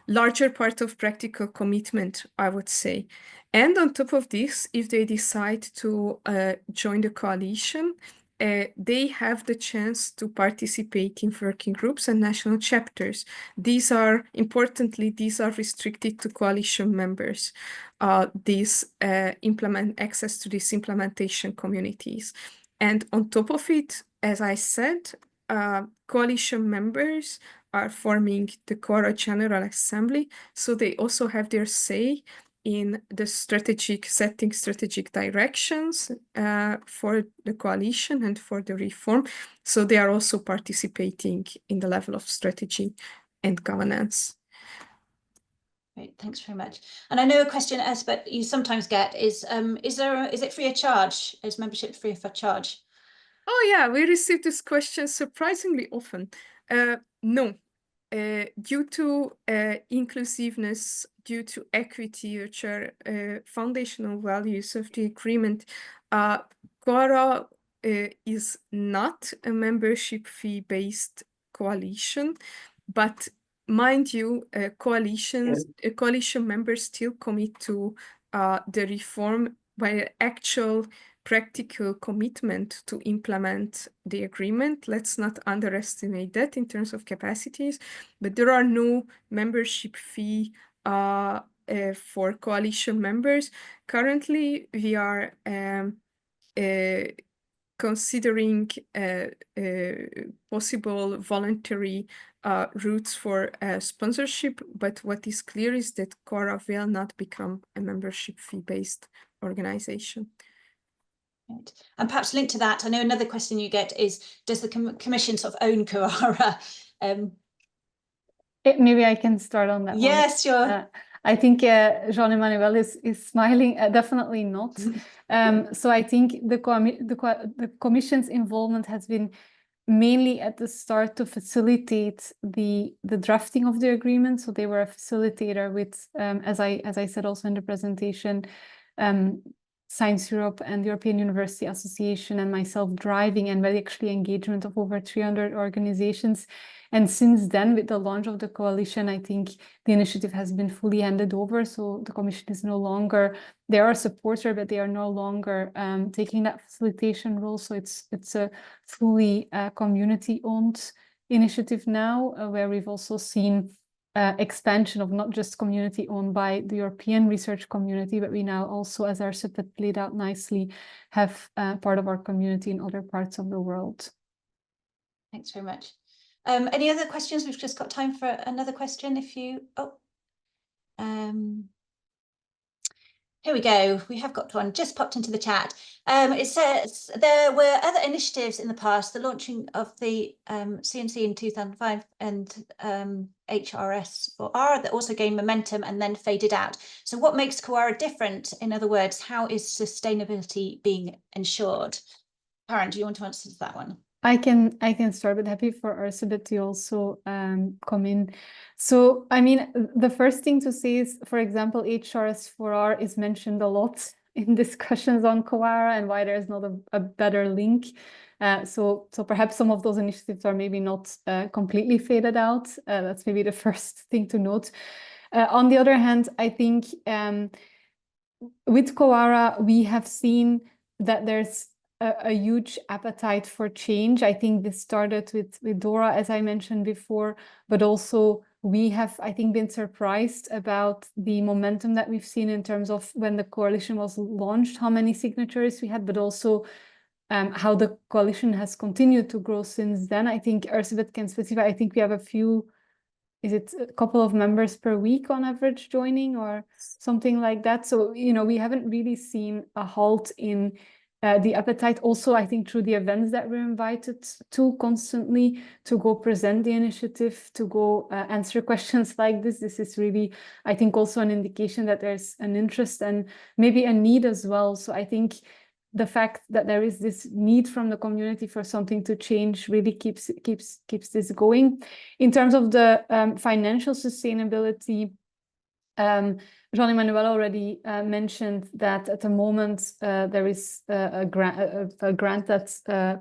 larger part of practical commitment, I would say. And on top of this, if they decide to join the coalition, they have the chance to participate in working groups and national chapters. Importantly, these are restricted to coalition members. Access to these implementation communities. And on top of it, as I said, coalition members are forming the CoARA General Assembly, so they also have their say in the setting strategic directions for the coalition and for the reform. So they are also participating in the level of strategy and governance. Great, thanks very much. And I know a question, but you sometimes get is it free of charge? Is membership free of charge? Oh yeah, we receive this question surprisingly often. No. Due to inclusiveness, due to equity, which are foundational values of the agreement, CoARA is not a membership fee-based coalition, but mind you, coalition members still commit to the reform by actual practical commitment to implement the agreement. Let's not underestimate that in terms of capacities, but there are no membership fee for coalition members. Currently, we are considering possible voluntary routes for sponsorship, but what is clear is that CoARA will not become a membership fee-based organization. Right. And perhaps linked to that, I know another question you get is, does the Commission sort of own CoARA? Maybe I can start on that one. Yes, sure. I think Jean-Emmanuel is smiling. Definitely not. So I think the Commission's involvement has been mainly at the start to facilitate the drafting of the agreement. So they were a facilitator with, as I said also in the presentation, Science Europe and the European University Association and myself driving and very actually engagement of over 300 organizations. And since then, with the launch of the coalition, I think the initiative has been fully handed over. So the Commission is no longer, they are a supporter, but they are no longer taking that facilitation role. So it's a fully community-owned initiative now, where we've also seen expansion of not just community owned by the European research community, but we now also, as our CIPET laid out nicely, have part of our community in other parts of the world. Thanks very much. Any other questions? We've just got time for another question if you, here we go. We have got one just popped into the chat. It says there were other initiatives in the past, the launching of the CNC in 2005 and HRS for ARA that also gained momentum and then faded out. So what makes CoARA different? In other words, how is sustainability being ensured? Karen, do you want to answer that one? I can start, but happy for Ursula to also come in. So, I mean, the first thing to say is, for example, HRS4R is mentioned a lot in discussions on CoARA and why there's not a better link. So perhaps some of those initiatives are maybe not completely faded out. That's maybe the first thing to note. On the other hand, I think with CoARA, we have seen that there's a huge appetite for change. I think this started with Dora, as I mentioned before, but also we have, I think, been surprised about the momentum that we've seen in terms of when the coalition was launched, how many signatories we had, but also how the coalition has continued to grow since then. I think Ursula can specify, I think we have a few, is it a couple of members per week on average joining or something like that? So, you know, we haven't really seen a halt in the appetite. Also, I think through the events that we're invited to constantly to go present the initiative, to go answer questions like this is really, I think, also an indication that there's an interest and maybe a need as well. So I think the fact that there is this need from the community for something to change really keeps this going. In terms of the financial sustainability, Jean-Emmanuel already mentioned that at the moment there is a grant that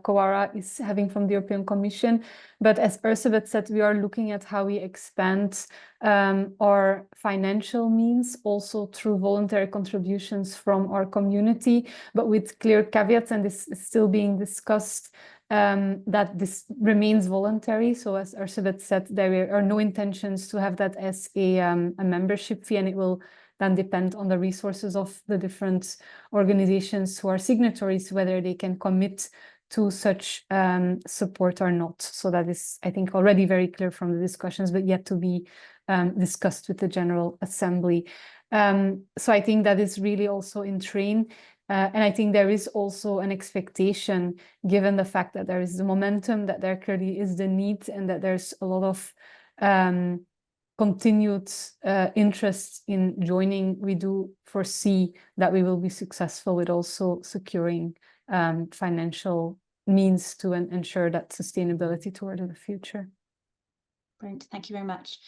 CoARA is having from the European Commission. But as Ursula said, we are looking at how we expand our financial means also through voluntary contributions from our community, but with clear caveats, and this is still being discussed, that this remains voluntary. So as Ursula said, there are no intentions to have that as a membership fee, and it will then depend on the resources of the different organizations who are signatories, whether they can commit to such support or not. So that is, I think, already very clear from the discussions, but yet to be discussed with the General Assembly. So I think that is really also in train. And I think there is also an expectation, given the fact that there is the momentum, that there clearly is the need, and that there's a lot of continued interest in joining. We do foresee that we will be successful with also securing financial means to ensure that sustainability toward the future. Brilliant, thank you very much.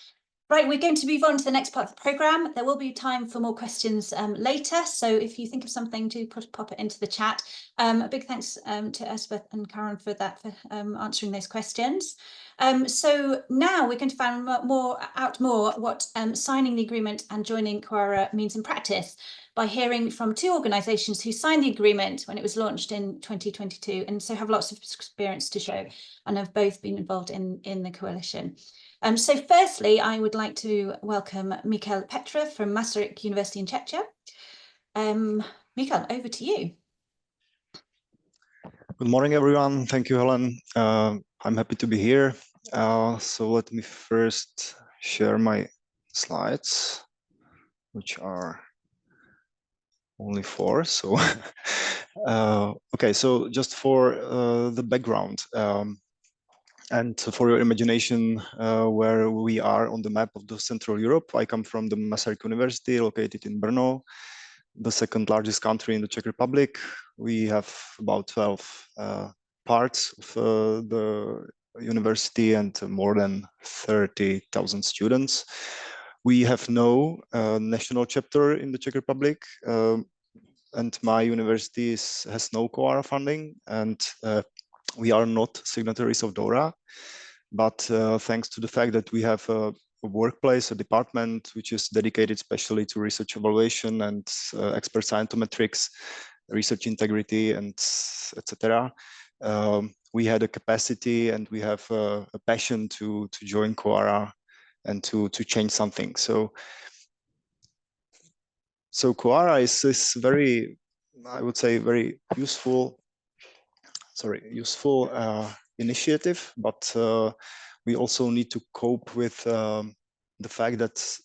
Right, we're going to move on to the next part of the programme. There will be time for more questions later, so if you think of something, do pop it into the chat. A big thanks to Elspeth and Karen for that, for answering those questions. So now we're going to find out more what signing the agreement and joining CoARA means in practice by hearing from two organisations who signed the agreement when it was launched in 2022, and so have lots of experience to show and have both been involved in the coalition. So firstly, I would like to welcome Michal Petra from Masaryk University in Czechia. Michal, over to you. Good morning, everyone. Thank you, Helen. I'm happy to be here. So let me first share my slides, which are only 4. So, okay. So just for the background and for your imagination, where we are on the map of the Central Europe, I come from the Masaryk University, located in Brno, the second largest country in the Czech Republic. We have about 12 parts of the university and more than 30,000 students. We have no national chapter in the Czech Republic, and my university has no CoARA funding, and we are not signatories of DORA. But thanks to the fact that we have a workplace, a department which is dedicated especially to research evaluation and expert scientometrics, research integrity, and etc. We had a capacity and we have a passion to join CoARA and to change something. So CoARA is very, I would say, very useful initiative, but we also need to cope with the fact that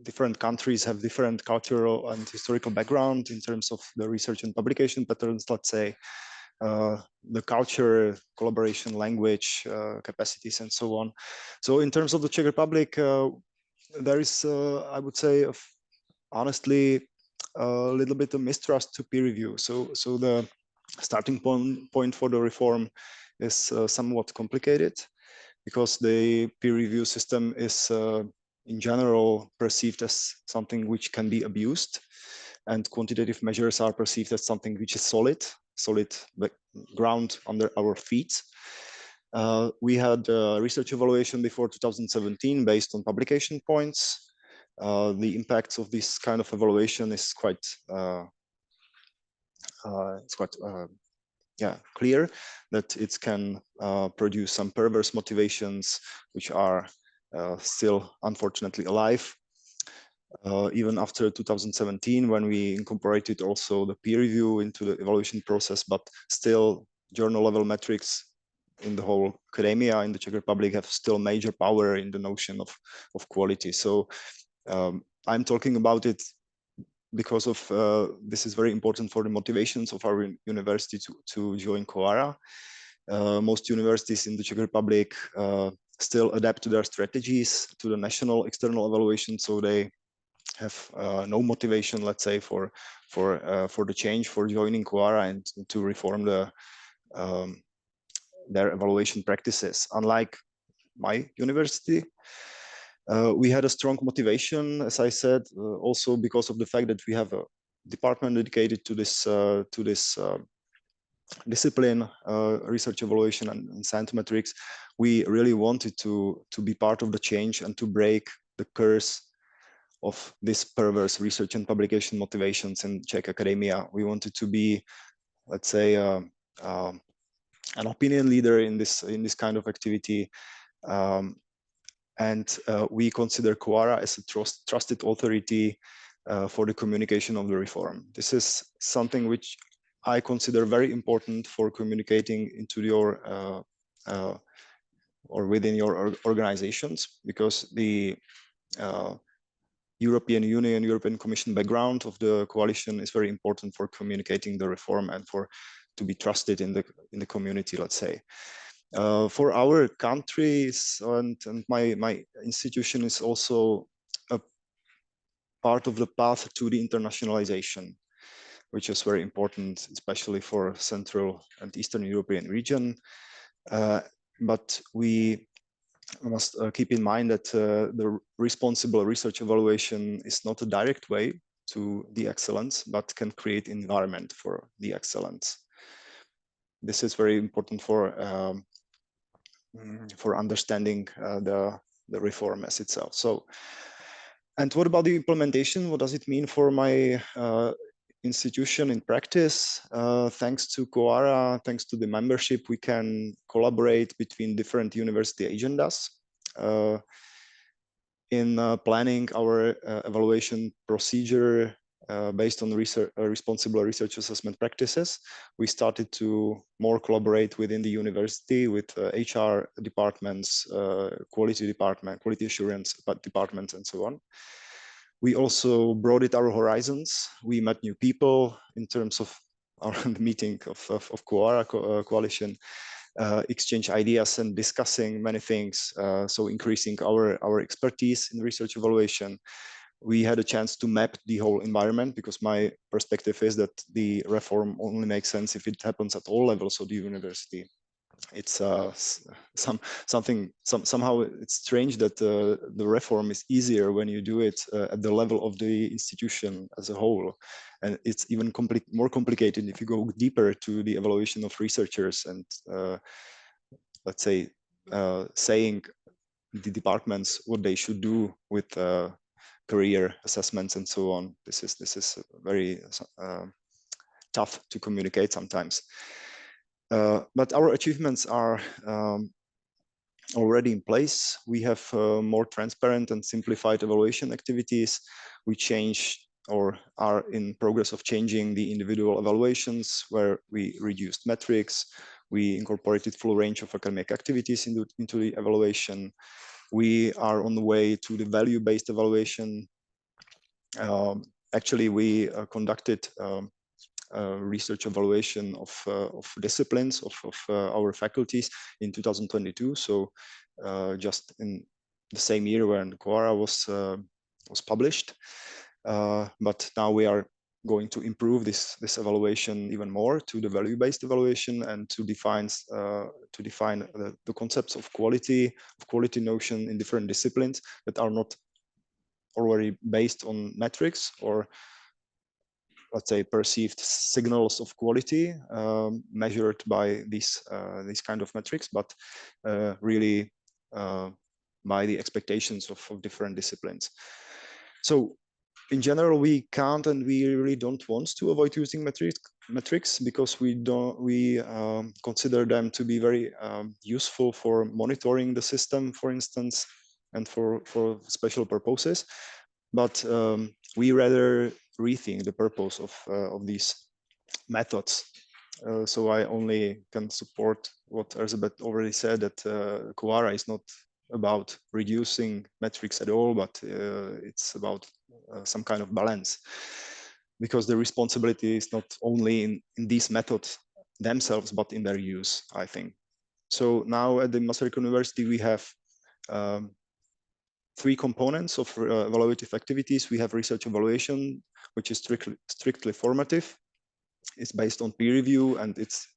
different countries have different cultural and historical background in terms of the research and publication patterns, let's say, the culture, collaboration, language, capacities, and so on. So in terms of the Czech Republic, there is, I would say, honestly, a little bit of mistrust to peer review. So the starting point for the reform is somewhat complicated, because the peer review system is in general perceived as something which can be abused, and quantitative measures are perceived as something which is solid ground under our feet. We had research evaluation before 2017 based on publication points. The impacts of this kind of evaluation is quite clear, that it can produce some perverse motivations which are still unfortunately alive. Even after 2017, when we incorporated also the peer review into the evaluation process, but still journal level metrics in the whole academia in the Czech Republic have still major power in the notion of quality. So I'm talking about it because of this is very important for the motivations of our university to join CoARA. Most universities in the Czech Republic still adapt to their strategies to the national external evaluation, so they have no motivation, let's say, for the change, for joining CoARA and to reform their evaluation practices. Unlike my university, we had a strong motivation, as I said, also because of the fact that we have a department dedicated to this discipline, research evaluation and scientometrics. We really wanted to be part of the change and to break the curse of this perverse research and publication motivations in Czech academia. We wanted to be, let's say, an opinion leader in this kind of activity. And we consider CoARA as a trusted authority for the communication of the reform. This is something which I consider very important for communicating into your or within your organizations, because the European Union, European Commission background of the coalition is very important for communicating the reform and to be trusted in the community, let's say. For our countries, and my institution is also a part of the path to the internationalization, which is very important, especially for Central and Eastern European region. But we must keep in mind that the responsible research evaluation is not a direct way to the excellence, but can create environment for the excellence. This is very important for understanding the reform as itself. So, and what about the implementation? What does it mean for my institution in practice? Thanks to CoARA, thanks to the membership, we can collaborate between different university agendas. In planning our evaluation procedure based on responsible research assessment practices, we started to more collaborate within the university with HR departments, quality department, quality assurance departments, and so on. We also broadened our horizons. We met new people in terms of our meeting of CoARA coalition, exchange ideas and discussing many things. So increasing our expertise in research evaluation. We had a chance to map the whole environment, because my perspective is that the reform only makes sense if it happens at all levels of the university. It's somehow it's strange that the reform is easier when you do it at the level of the institution as a whole, and it's even more complicated if you go deeper to the evaluation of researchers and let's say saying the departments what they should do with career assessments and so on. This is very tough to communicate sometimes. But our achievements are already in place. We have more transparent and simplified evaluation activities. We changed or are in progress of changing the individual evaluations, where we reduced metrics. We incorporated full range of academic activities into the evaluation. We are on the way to the value-based evaluation. Actually, we conducted research evaluation of disciplines of our faculties in 2022. So just in the same year when CoARA was published. But now we are going to improve this evaluation even more to the value-based evaluation, and to define the concepts of quality notion in different disciplines that are not already based on metrics or, let's say, perceived signals of quality measured by these kind of metrics, but really by the expectations of different disciplines. So in general, we can't and we really don't want to avoid using metrics because we consider them to be very useful for monitoring the system, for instance, and for special purposes. But we rather rethink the purpose of these methods. So I only can support what Elizabeth already said, that CoARA is not about reducing metrics at all, but it's about some kind of balance, because the responsibility is not only in these methods themselves, but in their use, I think. So now at the Masaryk University, we have three components of evaluative activities. We have research evaluation, which is strictly formative. It's based on peer review, and it's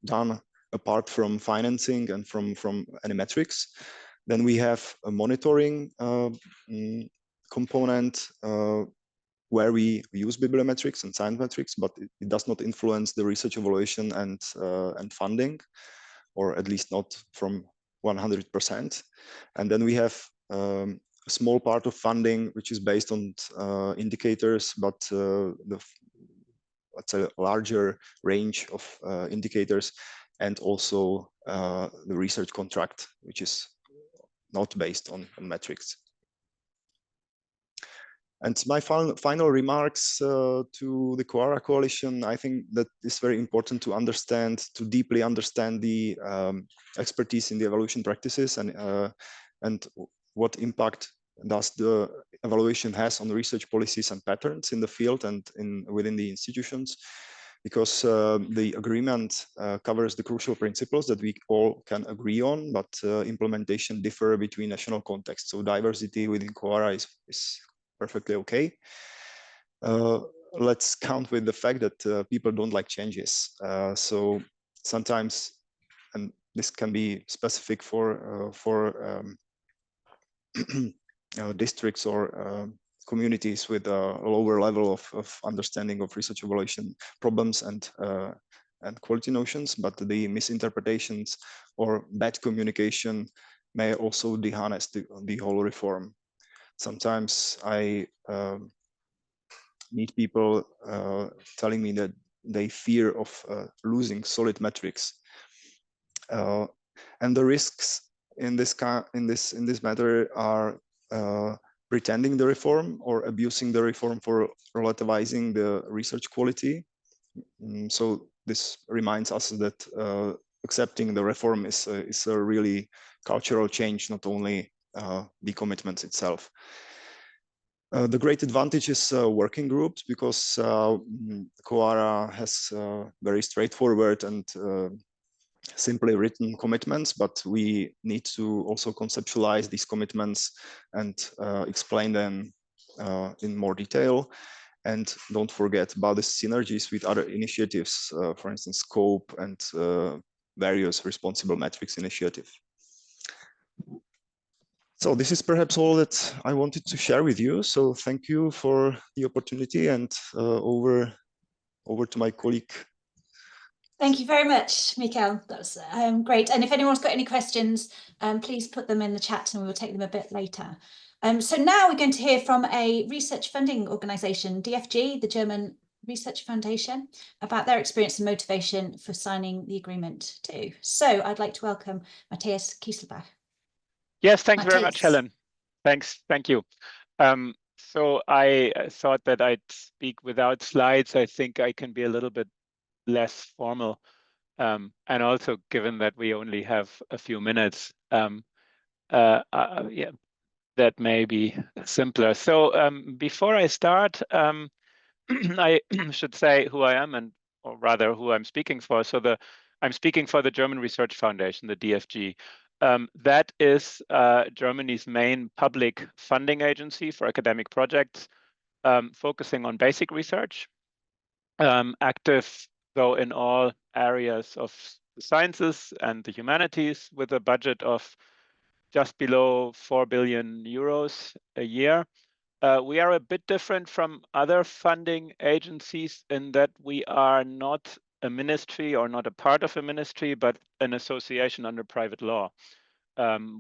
done apart from financing and from any metrics. Then we have a monitoring component where we use bibliometrics and science metrics, but it does not influence the research evaluation and funding, or at least not from 100%. And then we have a small part of funding which is based on indicators, but let's say larger range of indicators, and also the research contract, which is not based on metrics. And my final remarks to the CoARA coalition, I think that it's very important to understand, to deeply understand the expertise in the evaluation practices and what impact does the evaluation has on research policies and patterns in the field and within the institutions, because the agreement covers the crucial principles that we all can agree on, but implementation differ between national contexts. So diversity within CoARA is perfectly okay. Let's count with the fact that people don't like changes. So sometimes, and this can be specific for districts or communities with a lower level of understanding of research evaluation problems and quality notions, but the misinterpretations or bad communication may also deharness the whole reform. Sometimes I meet people telling me that they fear of losing solid metrics. And the risks in this matter are pretending the reform or abusing the reform for relativizing the research quality. So this reminds us that accepting the reform is a really cultural change, not only the commitments itself. The great advantage is working groups, because CoARA has very straightforward and simply written commitments, but we need to also conceptualize these commitments and explain them in more detail. And don't forget about the synergies with other initiatives, for instance, SCOPE and various responsible metrics initiatives. So this is perhaps all that I wanted to share with you. So thank you for the opportunity, and over to my colleague. Thank you very much, Mikael. That was great. And if anyone's got any questions, please put them in the chat and we will take them a bit later. So now we're going to hear from a research funding organisation, DFG, the German Research Foundation, about their experience and motivation for signing the agreement too. So I'd like to welcome Matthias Kieselbach. Yes, thanks very much, Helen. Thanks, thank you. So I thought that I'd speak without slides. I think I can be a little bit less formal. And also, given that we only have a few minutes, yeah, that may be simpler. So before I start, I should say who I am, or rather who I'm speaking for. So I'm speaking for the German Research Foundation, the DFG. That is Germany's main public funding agency for academic projects, focusing on basic research, active though in all areas of the sciences and the humanities, with a budget of just below 4 billion euros a year. We are a bit different from other funding agencies in that we are not a ministry or not a part of a ministry, but an association under private law.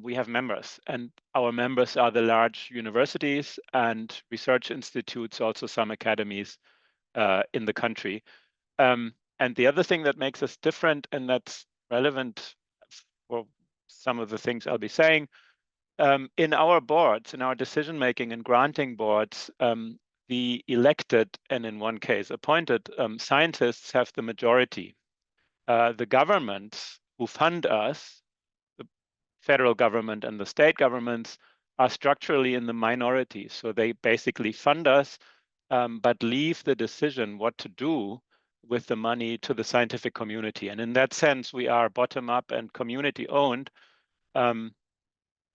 We have members, and our members are the large universities and research institutes, also some academies in the country. And the other thing that makes us different, and that's relevant for some of the things I'll be saying, in our boards, in our decision-making and granting boards, the elected, and in one case appointed, scientists have the majority. The governments who fund us, the federal government and the state governments, are structurally in the minority. So they basically fund us, but leave the decision what to do with the money to the scientific community. And in that sense, we are bottom-up and community-owned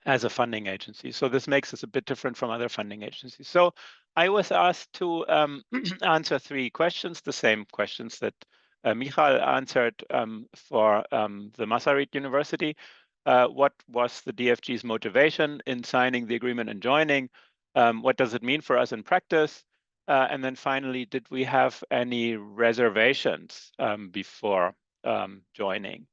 as a funding agency. So this makes us a bit different from other funding agencies. So I was asked to answer 3 questions, the same questions that Michael answered for the Masaryk University. What was the DFG's motivation in signing the agreement and joining? What does it mean for us in practice? And then finally, did we have any reservations before joining?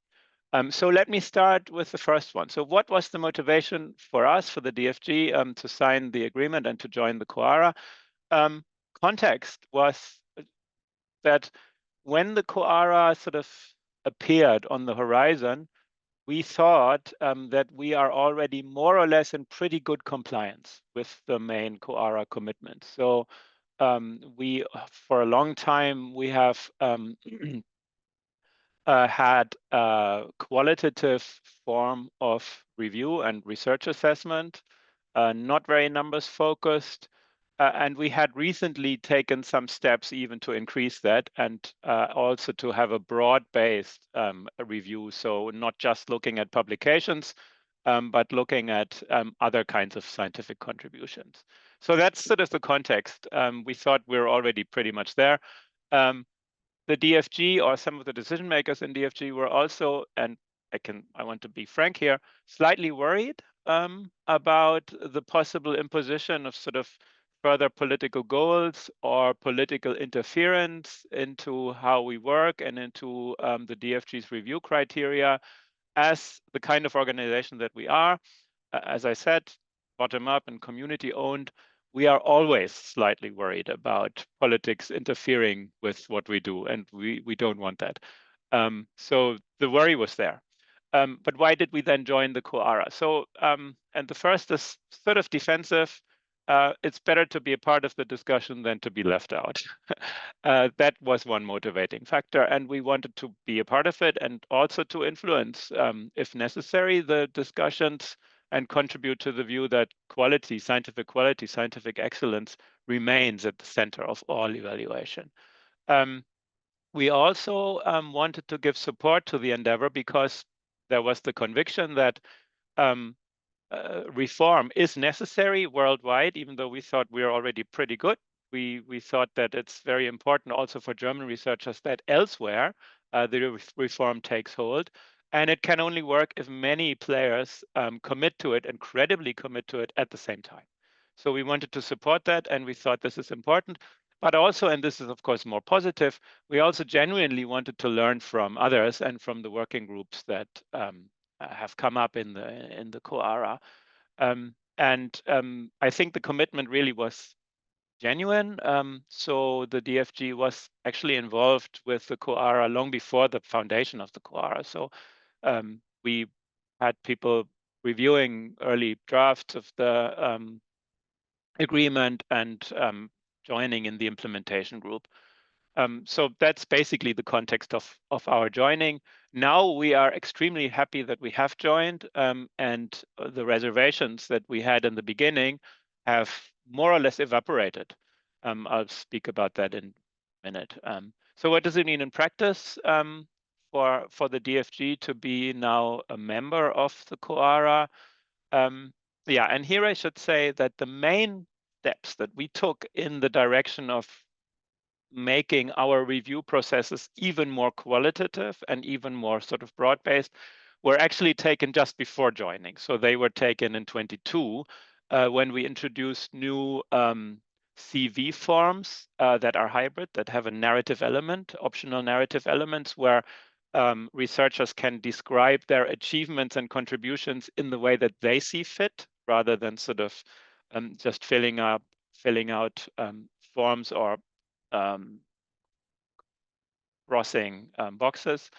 So let me start with the first one. So what was the motivation for us, for the DFG, to sign the agreement and to join the CoARA? Context was that when the CoARA sort of appeared on the horizon, we thought that we are already more or less in pretty good compliance with the main CoARA commitment. So we, for a long time, we have had a qualitative form of review and research assessment, not very numbers focused. And we had recently taken some steps even to increase that, and also to have a broad-based review. So not just looking at publications, but looking at other kinds of scientific contributions. So that's sort of the context. We thought we were already pretty much there. The DFG, or some of the decision makers in DFG, were also, and I want to be frank here, slightly worried about the possible imposition of sort of further political goals or political interference into how we work and into the DFG's review criteria. As the kind of organization that we are, as I said, bottom-up and community-owned, we are always slightly worried about politics interfering with what we do, and we don't want that. So the worry was there. But why did we then join the CoARA? So, and the first is sort of defensive. It's better to be a part of the discussion than to be left out. That was one motivating factor, and we wanted to be a part of it and also to influence, if necessary, the discussions and contribute to the view that quality, scientific excellence remains at the center of all evaluation. We also wanted to give support to the endeavor because there was the conviction that reform is necessary worldwide, even though we thought we were already pretty good. We thought that it's very important also for German researchers that elsewhere the reform takes hold. And it can only work if many players commit to it and credibly commit to it at the same time. So we wanted to support that, and we thought this is important. But also, and this is of course more positive, we also genuinely wanted to learn from others and from the working groups that have come up in the CoARA. I think the commitment really was genuine. So the DFG was actually involved with the CoARA long before the foundation of the CoARA. So we had people reviewing early drafts of the agreement and joining in the implementation group. So that's basically the context of our joining. Now we are extremely happy that we have joined, and the reservations that we had in the beginning have more or less evaporated. I'll speak about that in a minute. So what does it mean in practice for the DFG to be now a member of the CoARA? Yeah, and here I should say that the main steps that we took in the direction of making our review processes even more qualitative and even more sort of broad-based were actually taken just before joining. So they were taken in 22 when we introduced new CV forms that are hybrid, that have a narrative element, optional narrative elements, where researchers can describe their achievements and contributions in the way that they see fit, rather than sort of just filling out forms or crossing boxes.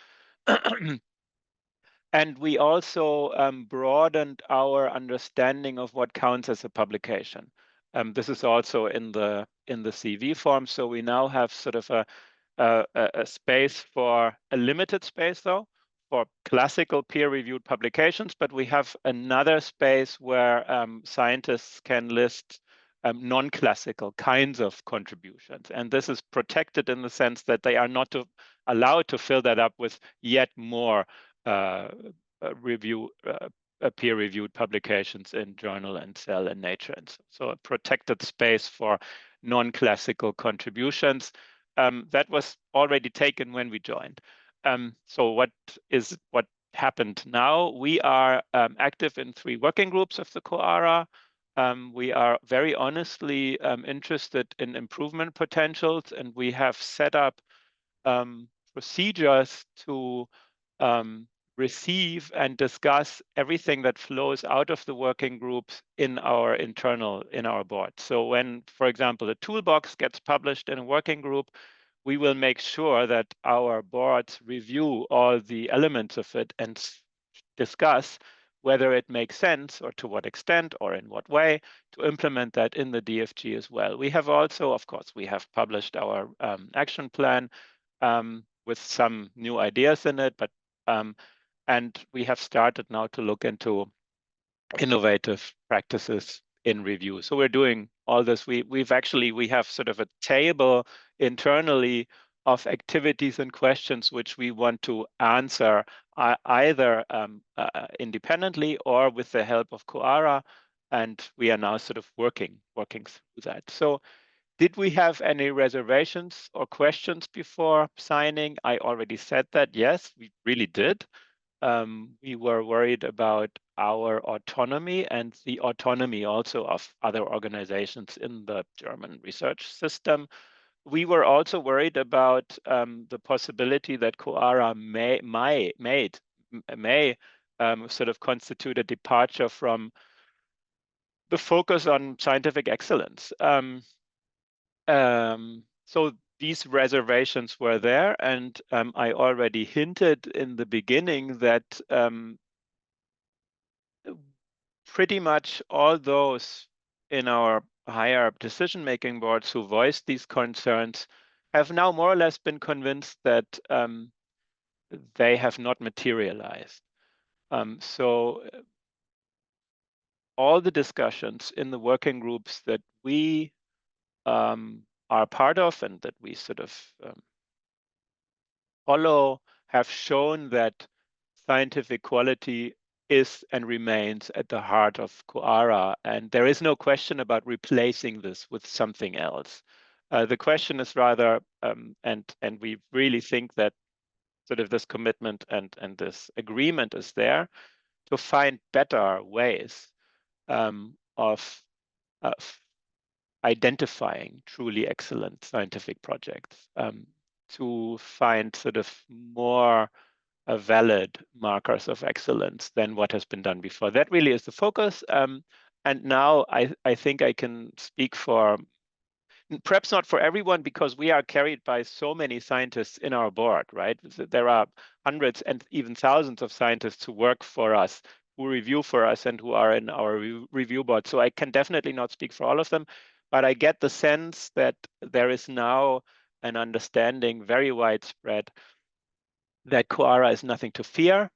And we also broadened our understanding of what counts as a publication. This is also in the CV form. So we now have sort of a space for a limited space, though, for classical peer-reviewed publications, but we have another space where scientists can list non-classical kinds of contributions. And this is protected in the sense that they are not allowed to fill that up with yet more peer-reviewed publications in Journal and Cell and Nature. And so a protected space for non-classical contributions. That was already taken when we joined. So what happened now? We are active in 3 working groups of the CoARA. We are very honestly interested in improvement potentials, and we have set up procedures to receive and discuss everything that flows out of the working groups in our board. So when, for example, a toolbox gets published in a working group, we will make sure that our boards review all the elements of it and discuss whether it makes sense or to what extent or in what way to implement that in the DFG as well. We have also, of course, we have published our action plan with some new ideas in it, but and we have started now to look into innovative practices in review. So we're doing all this. We have sort of a table internally of activities and questions which we want to answer either independently or with the help of CoARA, and we are now sort of working through that. So did we have any reservations or questions before signing? I already said that, yes, we really did. We were worried about our autonomy and the autonomy also of other organizations in the German research system. We were also worried about the possibility that CoARA may sort of constitute a departure from the focus on scientific excellence. So these reservations were there, and I already hinted in the beginning that pretty much all those in our higher decision-making boards who voiced these concerns have now more or less been convinced that they have not materialized. So all the discussions in the working groups that we are part of and that we sort of follow have shown that scientific quality is and remains at the heart of CoARA, and there is no question about replacing this with something else. The question is rather, and we really think that sort of this commitment and this agreement is there to find better ways of identifying truly excellent scientific projects, to find sort of more valid markers of excellence than what has been done before. That really is the focus. And now I think I can speak for, perhaps not for everyone, because we are carried by so many scientists in our board, right? There are hundreds and even thousands of scientists who work for us, who review for us, and who are in our review board. So I can definitely not speak for all of them, but I get the sense that there is now an understanding, very widespread, that CoARA is nothing to fear,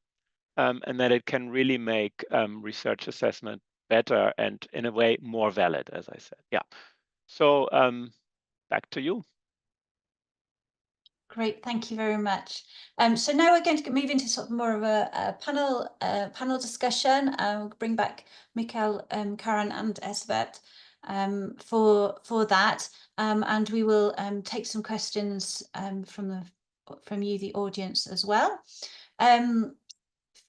and that it can really make research assessment better and in a way more valid, as I said. Yeah. So back to you. Great, thank you very much. So now we're going to move into sort of more of a panel discussion. We'll bring back Mikael, Karen, and Esbert for that, and we will take some questions from you, the audience, as well. So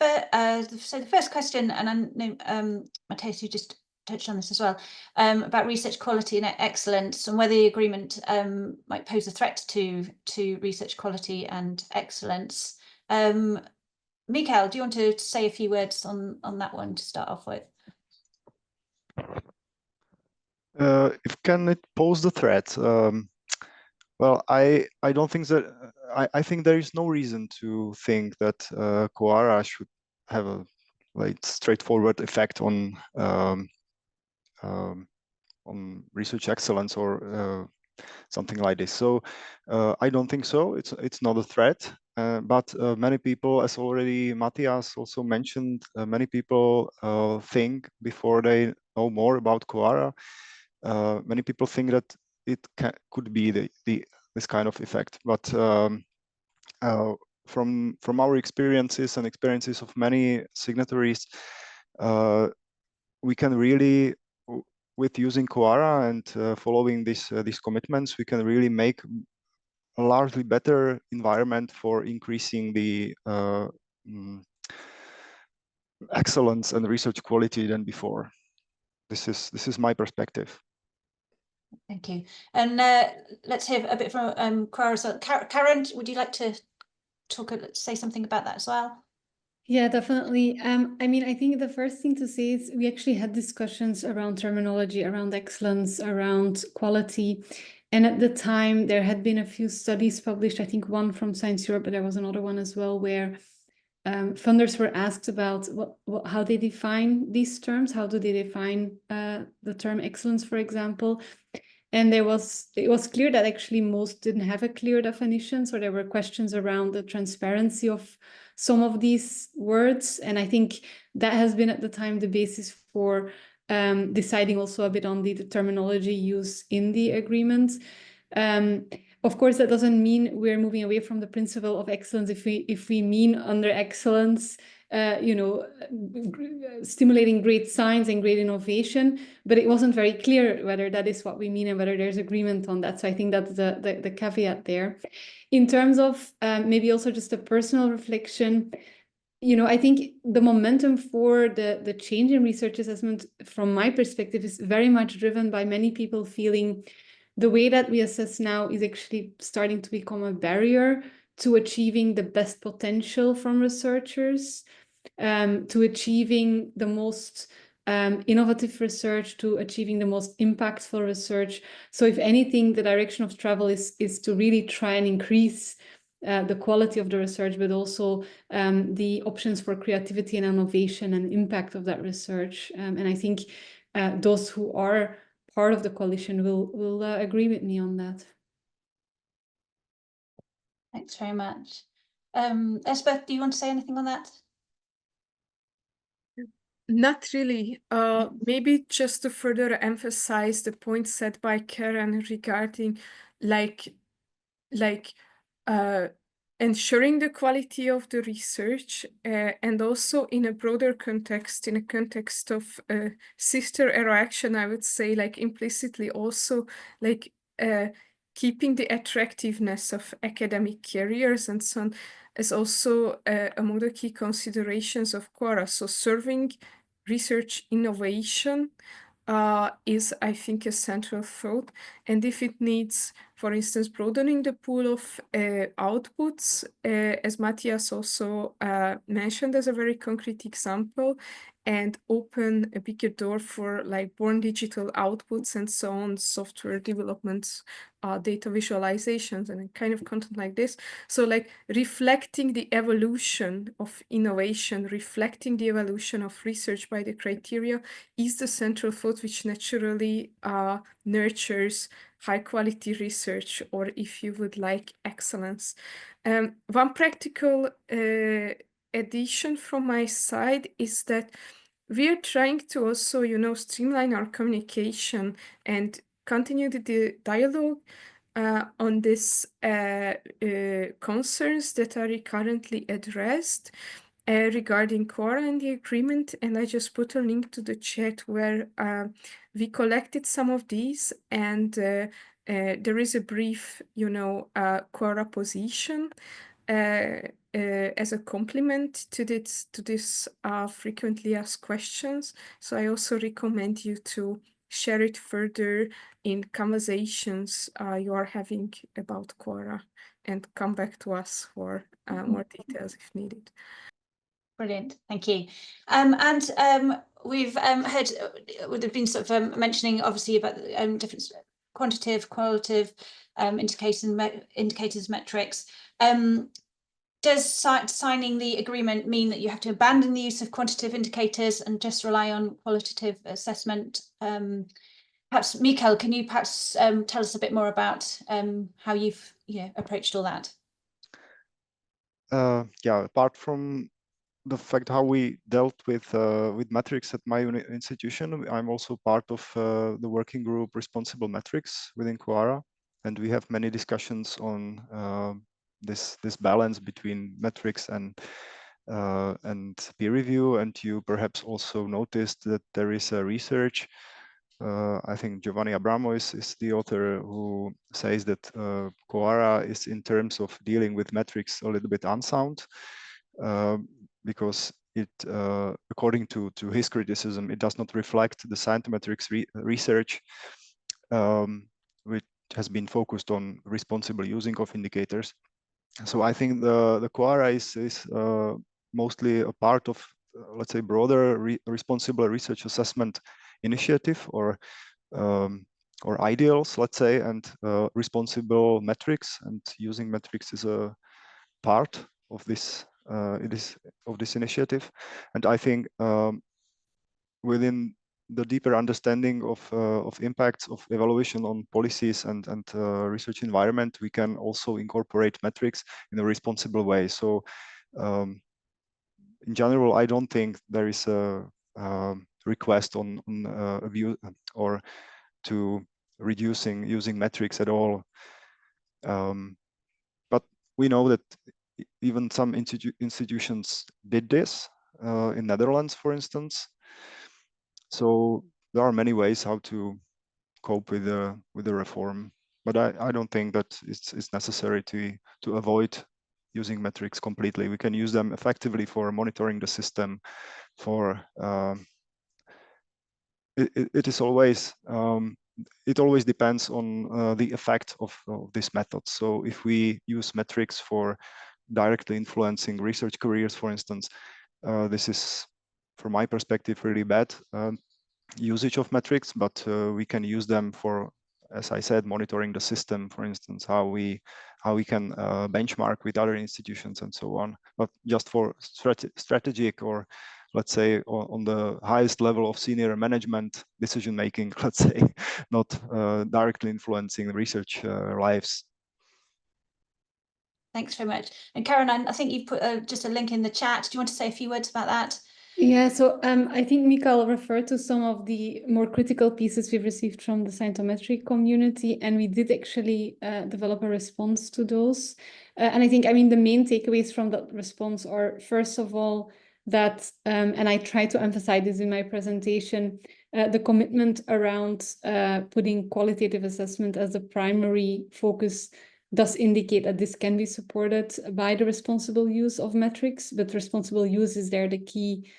the first question, and I know Matthias, you just touched on this as well, about research quality and excellence, and whether the agreement might pose a threat to research quality and excellence. Mikael, do you want to say a few words on that one to start off with? If can it pose the threat? Well, I don't think that, I think there is no reason to think that CoARA should have a straightforward effect on research excellence or something like this. So I don't think so. It's not a threat. But many people, as already Matthias also mentioned, many people think before they know more about CoARA, many people think that it could be this kind of effect. But from our experiences and experiences of many signatories, we can really, with using CoARA and following these commitments, we can really make a largely better environment for increasing the excellence and research quality than before. This is my perspective. Thank you. And let's hear a bit from CoARA. So Karen, would you like to say something about that as well? Yeah, definitely. I mean, I think the first thing to say is we actually had discussions around terminology, around excellence, around quality. And at the time, there had been a few studies published, I think one from Science Europe, but there was another one as well, where funders were asked about how they define these terms. How do they define the term excellence, for example? And it was clear that actually most didn't have a clear definition. So there were questions around the transparency of some of these words. And I think that has been at the time the basis for deciding also a bit on the terminology used in the agreement. Of course, that doesn't mean we're moving away from the principle of excellence if we mean under excellence, stimulating great science and great innovation, but it wasn't very clear whether that is what we mean and whether there's agreement on that. So I think that's the caveat there. In terms of maybe also just a personal reflection, I think the momentum for the change in research assessment, from my perspective, is very much driven by many people feeling the way that we assess now is actually starting to become a barrier to achieving the best potential from researchers, to achieving the most innovative research to achieving the most impactful research. So if anything, the direction of travel is to really try and increase the quality of the research, but also the options for creativity and innovation and impact of that research. And I think those who are part of the coalition will agree with me on that. Thanks very much. Elspeth, do you want to say anything on that? Not really. Maybe just to further emphasize the point said by Karen regarding ensuring the quality of the research, and also in a broader context, in a context of sister era action, I would say, like implicitly also like keeping the attractiveness of academic careers and so on is also among the key considerations of CoARA. So serving research innovation is, I think, a central thought. And if it needs, for instance, broadening the pool of outputs, as Matthias also mentioned as a very concrete example, and open a bigger door for like born digital outputs and so on, software developments, data visualizations, and kind of content like this. So like reflecting the evolution of innovation, reflecting the evolution of research by the criteria is the central thought which naturally nurtures high quality research, or if you would like, excellence. One practical addition from my side is that we are trying to also, you know, streamline our communication and continue the dialogue on this concerns that are currently addressed regarding CoARA and the agreement. And I just put a link to the chat where we collected some of these, and there is a brief, you know, CoARA position as a complement to this frequently asked questions. So I also recommend you to share it further in conversations you are having about CoARA, and come back to us for more details if needed. Brilliant, thank you. We've heard, would have been sort of mentioning obviously about different quantitative, qualitative indicators, metrics. Does signing the agreement mean that you have to abandon the use of quantitative indicators and just rely on qualitative assessment? Perhaps, Mikael, can you perhaps tell us a bit more about how you've approached all that? Yeah, apart from the fact how we dealt with metrics at my institution, I'm also part of the working group Responsible Metrics within CoARA, and we have many discussions on this balance between metrics and peer review. And you perhaps also noticed that there is a research. I think Giovanni Abramo is the author who says that CoARA is, in terms of dealing with metrics, a little bit unsound. Because it, according to his criticism, it does not reflect the scientometrics research, which has been focused on responsible using of indicators. So I think the CoARA is mostly a part of, let's say, broader responsible research assessment initiative, or ideals, let's say, and responsible metrics, and using metrics is a part of this. Of this initiative, and I think within the deeper understanding of impacts of evaluation on policies and research environment, we can also incorporate metrics in a responsible way. So in general, I don't think there is a request on a view or to reducing using metrics at all. But we know that even some institutions did this in Netherlands, for instance. So there are many ways how to cope with the reform, but I don't think that it's necessary to avoid using metrics completely. We can use them effectively for monitoring the system. For it is always it always depends on the effect of this method. So if we use metrics for directly influencing research careers, for instance, this is from my perspective, really bad usage of metrics, but we can use them for, as I said, monitoring the system, for instance, how we can benchmark with other institutions and so on, but just for strategic, or let's say on the highest level of senior management decision making, let's say, not directly influencing research lives. Thanks very much. And Karen, I think you've put just a link in the chat. Do you want to say a few words about that? Yeah, so I think Mikael referred to some of the more critical pieces we've received from the scientometric community, and we did actually develop a response to those. And I think, I mean, the main takeaways from that response are, first of all, that, and I try to emphasize this in my presentation, the commitment around putting qualitative assessment as the primary focus does indicate that this can be supported by the responsible use of metrics, but responsible use is there the key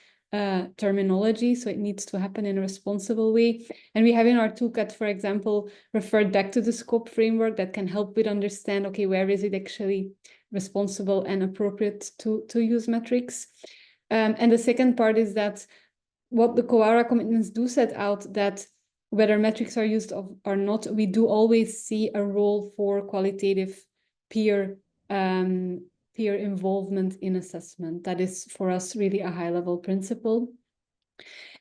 terminology, so it needs to happen in a responsible way. And we have in our toolkit, for example, referred back to the scope framework that can help with understand, okay, where is it actually responsible and appropriate to use metrics. And the second part is that what the CoARA commitments do set out, that whether metrics are used or not, we do always see a role for qualitative peer involvement in assessment. That is for us really a high-level principle.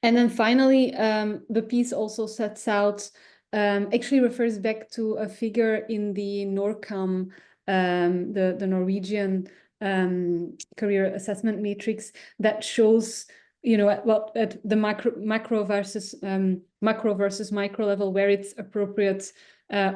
And then finally, the piece also sets out, actually refers back to a figure in the NORCAM, the Norwegian career assessment matrix that shows, you know, at the macro versus micro level, where it's appropriate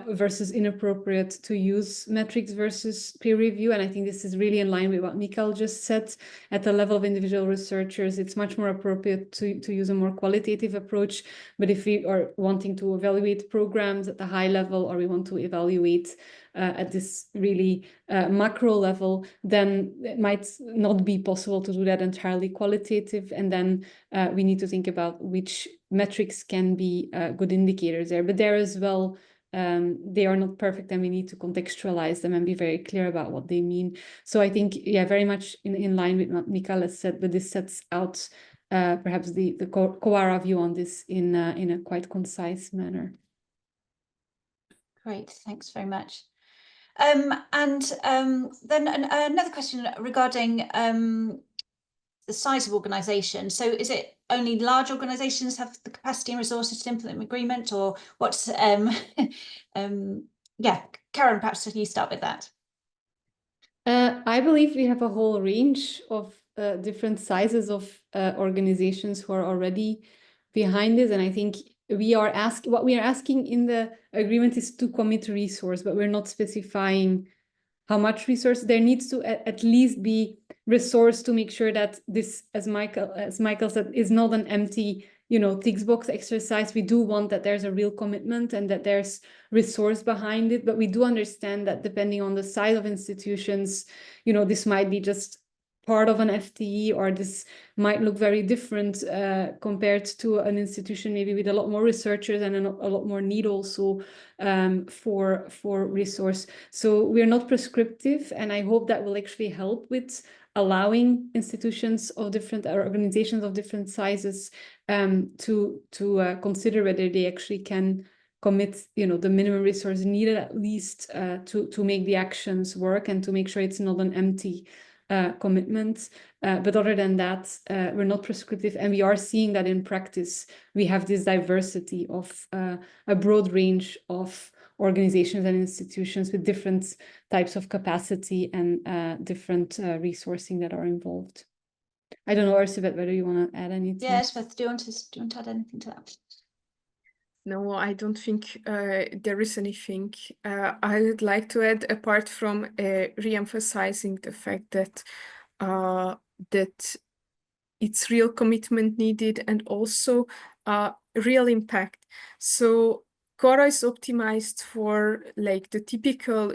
versus inappropriate to use metrics versus peer review. And I think this is really in line with what Mikael just said. At the level of individual researchers, it's much more appropriate to use a more qualitative approach. But if we are wanting to evaluate programs at the high level, or we want to evaluate at this really macro level, then it might not be possible to do that entirely qualitative. And then we need to think about which metrics can be good indicators there. But there as well, they are not perfect, and we need to contextualize them and be very clear about what they mean. So I think, yeah, very much in line with what Mikael has said, but this sets out perhaps the CoARA view on this in a quite concise manner. Great, thanks very much. Then another question regarding the size of organisation. So is it only large organisations have the capacity and resources to implement agreement, or what's yeah, Karen, perhaps you start with that. I believe we have a whole range of different sizes of organizations who are already behind this, and I think what we are asking in the agreement is to commit resource, but we're not specifying how much resource. There needs to at least be resource to make sure that this, as Michael said, is not an empty, you know, tick box exercise. We do want that there's a real commitment and that there's resource behind it, but we do understand that depending on the size of institutions, you know, this might be just part of an FTE, or this might look very different compared to an institution maybe with a lot more researchers and a lot more need also for resource. So we're not prescriptive, and I hope that will actually help with allowing institutions of different, or organizations of different sizes to consider whether they actually can commit, you know, the minimum resource needed at least to make the actions work, and to make sure it's not an empty commitment. But other than that, we're not prescriptive, and we are seeing that in practice we have this diversity of a broad range of organizations and institutions with different types of capacity and different resourcing that are involved. I don't know, Elisabeth, whether you want to add anything. Yeah, Elisabeth, do you want to add anything to that? No, I don't think there is anything I would like to add, apart from re-emphasizing the fact that that it's real commitment needed, and also real impact. So CoARA is optimized for, like, the typical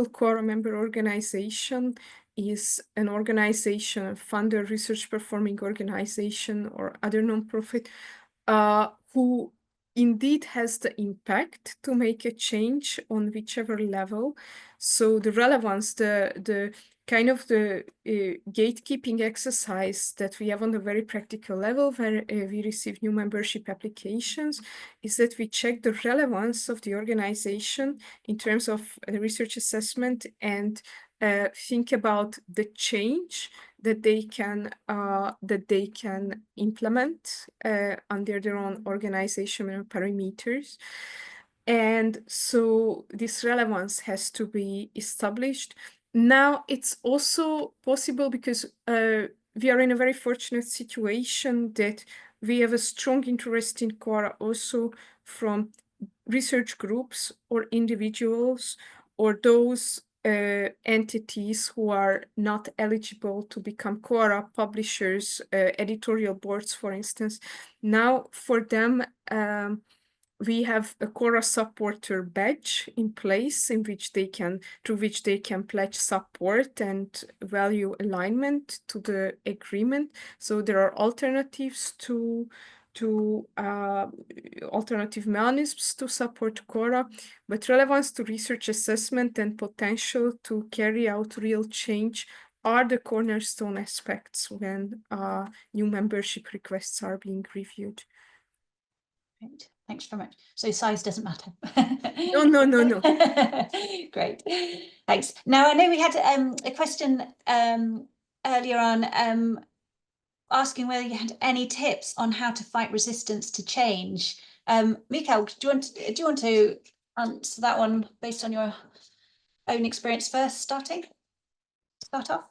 CoARA member organization is an organization, a funder, research performing organization, or other nonprofit who indeed has the impact to make a change on whichever level. So the relevance, the kind of the gatekeeping exercise that we have on a very practical level, where we receive new membership applications, is that we check the relevance of the organization in terms of research assessment and think about the change that they can implement under their own organizational parameters. And so this relevance has to be established. Now it's also possible because we are in a very fortunate situation that we have a strong interest in CoARA also from research groups or individuals or those entities who are not eligible to become CoARA publishers, editorial boards, for instance. Now for them, we have a CoARA supporter badge in place through which they can pledge support and value alignment to the agreement. So there are alternatives to alternative mechanisms to support CoARA, but relevance to research assessment and potential to carry out real change are the cornerstone aspects when new membership requests are being reviewed. Great. Thanks very much. So size doesn't matter. No. Great. Thanks. Now, I know we had a question earlier on asking whether you had any tips on how to fight resistance to change. Mikael, do you want to answer that one based on your own experience first, start off?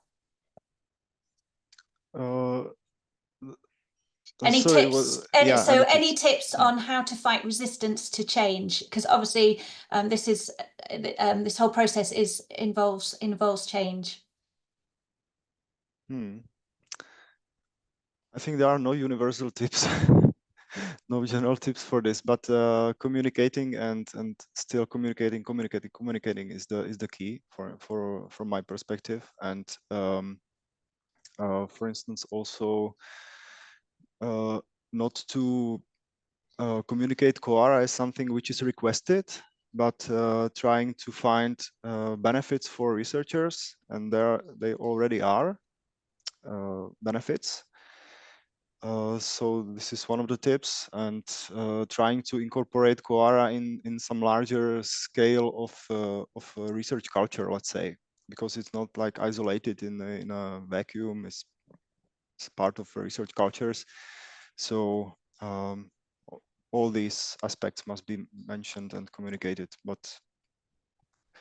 Any tips? Any tips on how to fight resistance to change? Because obviously, this whole process involves change. I think there are no universal tips, no general tips for this. But communicating and still communicating is the key from my perspective. And for instance, also not to communicate CoARA as something which is requested, but trying to find benefits for researchers, and they already are benefits. So this is one of the tips, and trying to incorporate CoARA in some larger scale of research culture, let's say, because it's not like isolated in a vacuum. It's part of research cultures. So all these aspects must be mentioned and communicated, but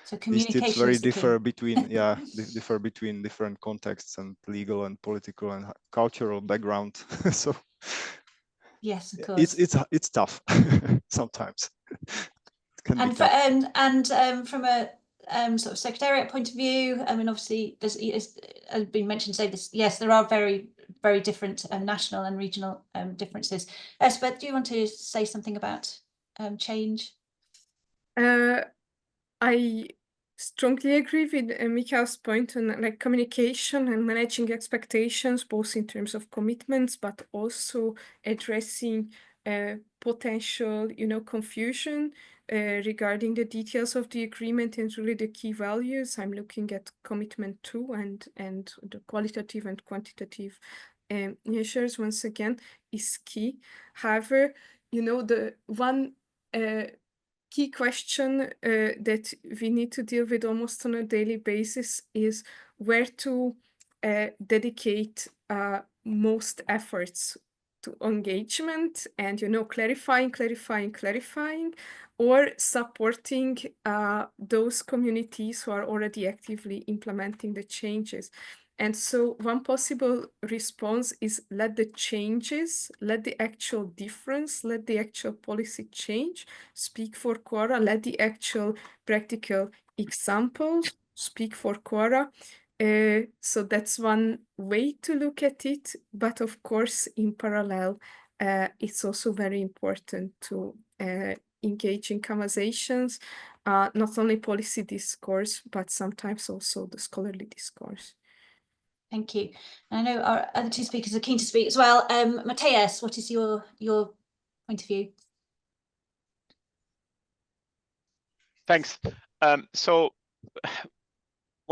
so these tips differ between differ between different contexts and legal and political and cultural background. So yes, of course, it's tough sometimes. And from a sort of secretariat point of view, I mean, obviously, there's has been mentioned today. Yes, there are very different national and regional differences. But do you want to say something about change? I strongly agree with Mikael's point on like communication and managing expectations, both in terms of commitments, but also addressing potential, confusion regarding the details of the agreement and really the key values. I'm looking at commitment 2 and the qualitative and quantitative measures once again is key. However, the one key question that we need to deal with almost on a daily basis is where to dedicate most efforts to engagement and, clarifying, or supporting those communities who are already actively implementing the changes. And so one possible response is let the actual difference, let the actual policy change speak for CoARA, let the actual practical examples speak for CoARA. So that's one way to look at it. But of course, in parallel, it's also very important to engage in conversations, not only policy discourse, but sometimes also the scholarly discourse. Thank you. I know our other two speakers are keen to speak as well. Matthias, what is your point of view? Thanks. So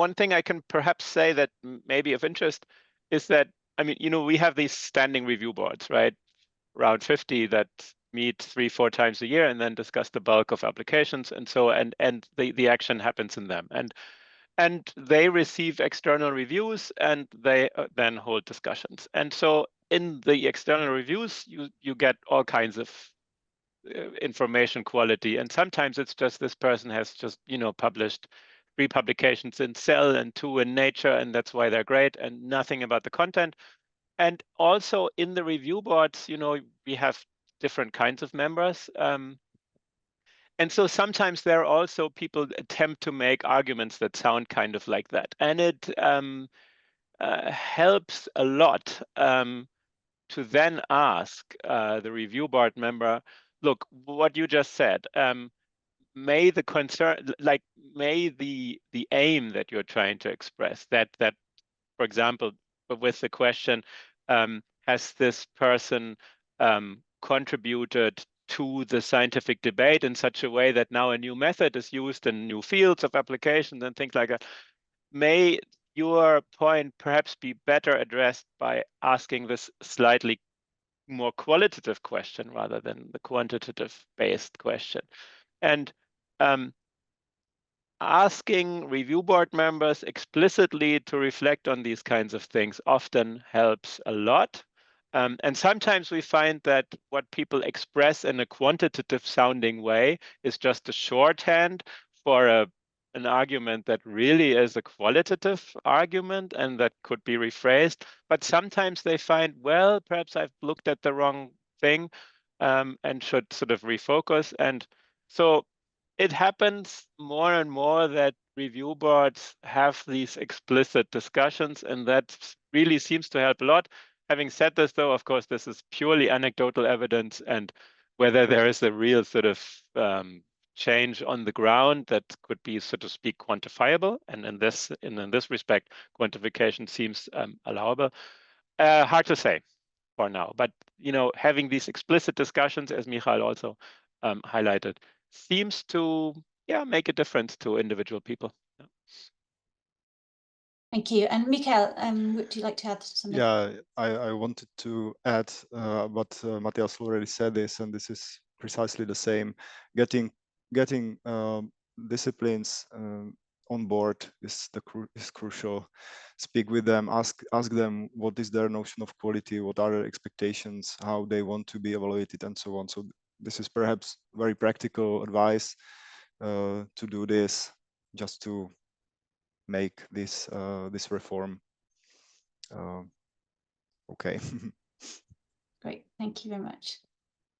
one thing I can perhaps say that may be of interest is that, I mean, we have these standing review boards, right? Around 50 that meet 3-4 times a year and then discuss the bulk of applications. And so, and the action happens in them. And they receive external reviews and they then hold discussions. And so in the external reviews, you get all kinds of information quality. And sometimes it's just this person has just, published 3 publications in Cell and 2 in Nature, and that's why they're great, and nothing about the content. And also in the review boards, we have different kinds of members. And so sometimes there are also people attempt to make arguments that sound kind of like that. And it helps a lot to then ask the review board member, look, what you just said, may the concern, like may the aim that you're trying to express, that for example, with the question, has this person contributed to the scientific debate in such a way that now a new method is used in new fields of applications and things like that? May your point perhaps be better addressed by asking this slightly more qualitative question rather than the quantitative based question. And asking review board members explicitly to reflect on these kinds of things often helps a lot. And sometimes we find that what people express in a quantitative sounding way is just a shorthand for an argument that really is a qualitative argument and that could be rephrased. But sometimes they find, well, perhaps I've looked at the wrong thing and should sort of refocus. And so it happens more and more that review boards have these explicit discussions, and that really seems to help a lot. Having said this, though, of course, this is purely anecdotal evidence, and whether there is a real sort of change on the ground that could be, so to speak, quantifiable, and in this respect, quantification seems allowable. Hard to say for now, but having these explicit discussions, as Michael also highlighted, seems to make a difference to individual people. Thank you. And Michael, would you like to add something? Yeah, I wanted to add what Matthias already said this, and this is precisely the same. Getting disciplines on board is crucial. Speak with them, ask them what is their notion of quality, what are their expectations, how they want to be evaluated, and so on. So this is perhaps very practical advice to do this, just to make this this reform okay. Great, thank you very much.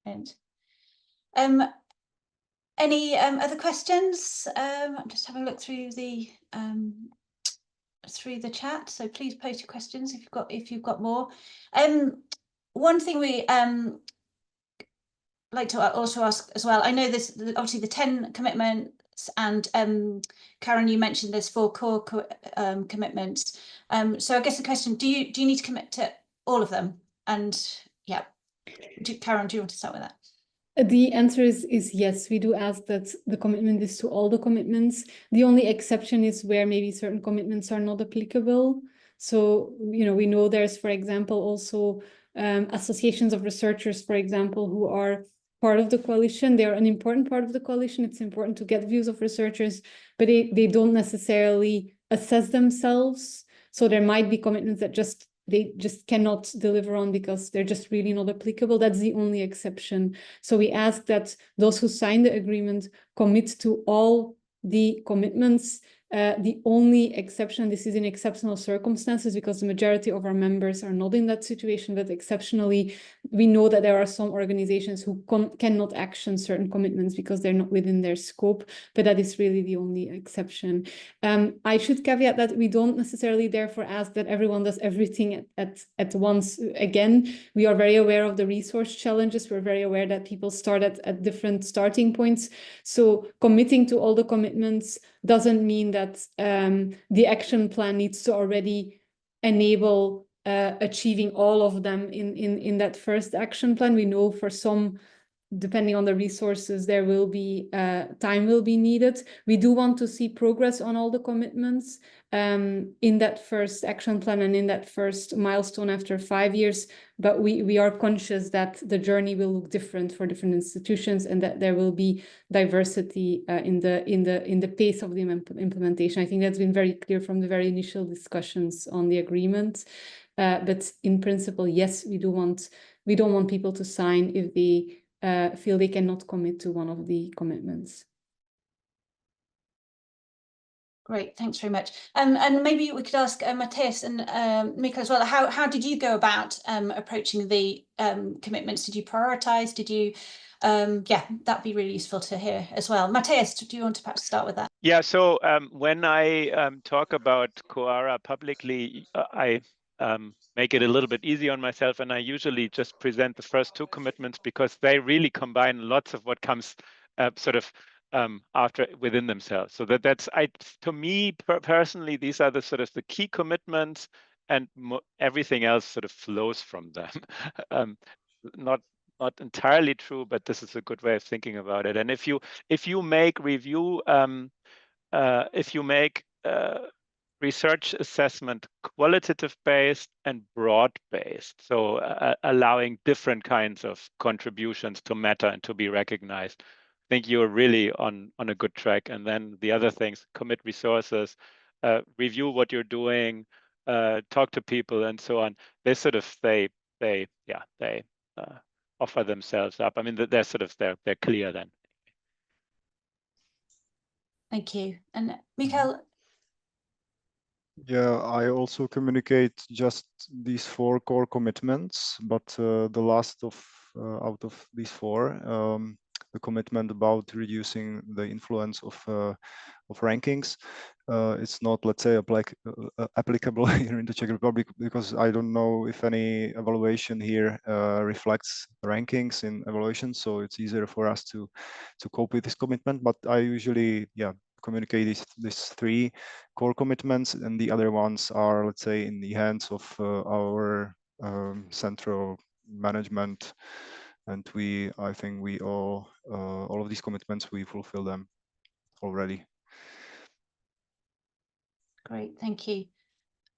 And any other questions? I'm just having a look through the chat, so please post your questions if you've got more. One thing we like to also ask as well, I know this obviously the 10 commitments, and Karen, you mentioned there's 4 core commitments. So I guess the question, do you need to commit to all of them? And yeah, Karen, do you want to start with that? The answer is yes. We do ask that the commitment is to all the commitments. The only exception is where maybe certain commitments are not applicable. So, we know there's, for example, also associations of researchers, for example, who are part of the coalition. They are an important part of the coalition. It's important to get views of researchers, but they don't necessarily assess themselves. So there might be commitments that they just cannot deliver on because they're just really not applicable. That's the only exception. So we ask that those who sign the agreement commit to all the commitments. The only exception, this is in exceptional circumstances because the majority of our members are not in that situation, but exceptionally, we know that there are some organizations who cannot action certain commitments because they're not within their scope, but that is really the only exception. I should caveat that we don't necessarily therefore ask that everyone does everything at once. Again, we are very aware of the resource challenges. We're very aware that people start at different starting points. So committing to all the commitments doesn't mean that the action plan needs to already enable achieving all of them in that first action plan. We know for some depending on the resources, there will be time will be needed. We do want to see progress on all the commitments in that first action plan and in that first milestone after 5 years. But we are conscious that the journey will look different for different institutions, and that there will be diversity in the pace of the implementation. I think that's been very clear from the very initial discussions on the agreement. But in principle, yes, we don't want people to sign if they feel they cannot commit to one of the commitments. Great, thanks very much. And maybe we could ask Matthias and Mika as well, how did you go about approaching the commitments? Did you prioritize? Did you, yeah, that'd be really useful to hear as well. Matthias, do you want to perhaps start with that? Yeah, so when I talk about CoARA publicly, I make it a little bit easy on myself, and I usually just present the first 2 commitments because they really combine lots of what comes sort of after within themselves. So that's to me personally, these are the sort of the key commitments, and everything else sort of flows from them. Not entirely true, but this is a good way of thinking about it. And if you make review, if you make research assessment qualitative based and broad based, so allowing different kinds of contributions to matter and to be recognized, I think you're really on a good track. And then the other things, commit resources, review what you're doing, talk to people, and so on. They sort of they offer themselves up. I mean, they're sort of they're clear then. Thank you. And Mikael? Yeah, I also communicate just these 4 core commitments, but the last out of these 4, the commitment about reducing the influence of rankings, it's not, let's say, applicable here in the Czech Republic, because I don't know if any evaluation here reflects rankings in evaluation, so it's easier for us to cope with this commitment. But I usually, yeah, communicate these 3 core commitments, and the other ones are, let's say, in the hands of our central management, and I think we all of these commitments, we fulfill them already. Great, thank you.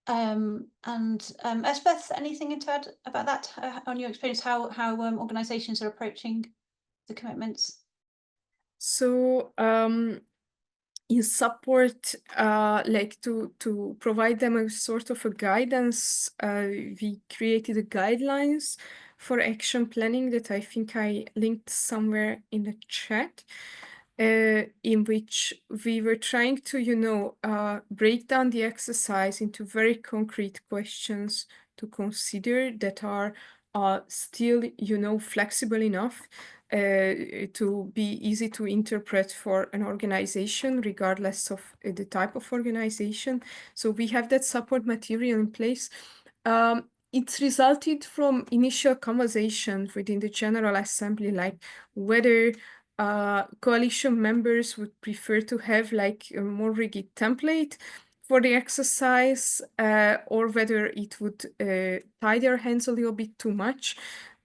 And Elspeth, anything to add about that on your experience, how organisations are approaching the commitments? So in support, like to provide them a sort of a guidance, we created a guidelines for action planning that I think I linked somewhere in the chat, in which we were trying to, break down the exercise into very concrete questions to consider that are still, flexible enough to be easy to interpret for an organization, regardless of the type of organization. So we have that support material in place. It's resulted from initial conversations within the General Assembly, like whether coalition members would prefer to have like a more rigid template for the exercise, or whether it would tie their hands a little bit too much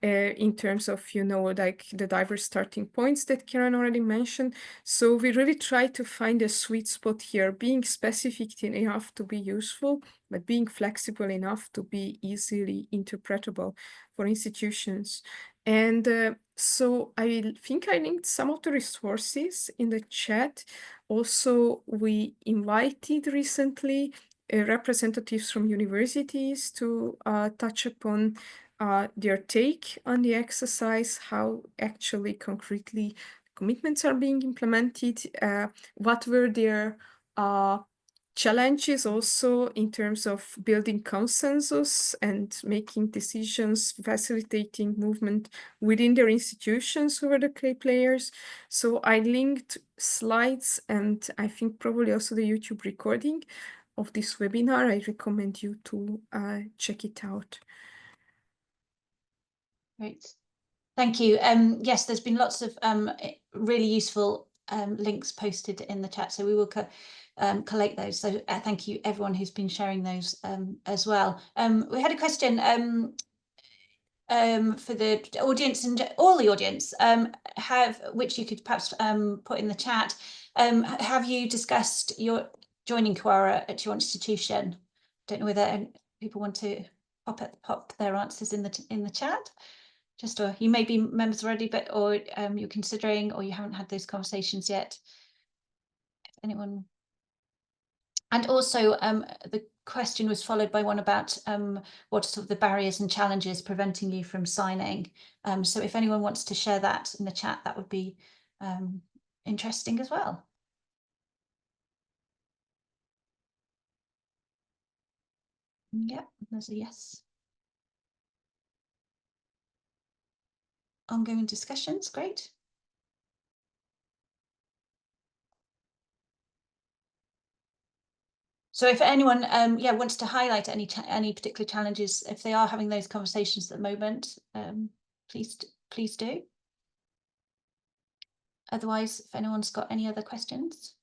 in terms of, like the diverse starting points that Karen already mentioned. So we really try to find a sweet spot here, being specific enough to be useful, but being flexible enough to be easily interpretable for institutions. And so I think I linked some of the resources in the chat. Also, we invited recently representatives from universities to touch upon their take on the exercise, how actually concretely commitments are being implemented, what were their challenges also in terms of building consensus and making decisions, facilitating movement within their institutions who were the key players. So I linked slides and I think probably also the YouTube recording of this webinar. I recommend you to check it out. Great, thank you. Yes, there's been lots of really useful links posted in the chat, so we will collate those. So thank you everyone who's been sharing those as well. We had a question for the audience and all the audience, which you could perhaps put in the chat. Have you discussed your joining CoARA at your institution? Don't know whether people want to pop their answers in the chat. Just, or you may be members already, but or you're considering, or you haven't had those conversations yet. If anyone. And also, the question was followed by one about what are sort of the barriers and challenges preventing you from signing. So if anyone wants to share that in the chat, that would be interesting as well. Yeah, there's a yes. Ongoing discussions, great. So if anyone wants to highlight any particular challenges, if they are having those conversations at the moment, please do. Otherwise, if anyone's got any other questions.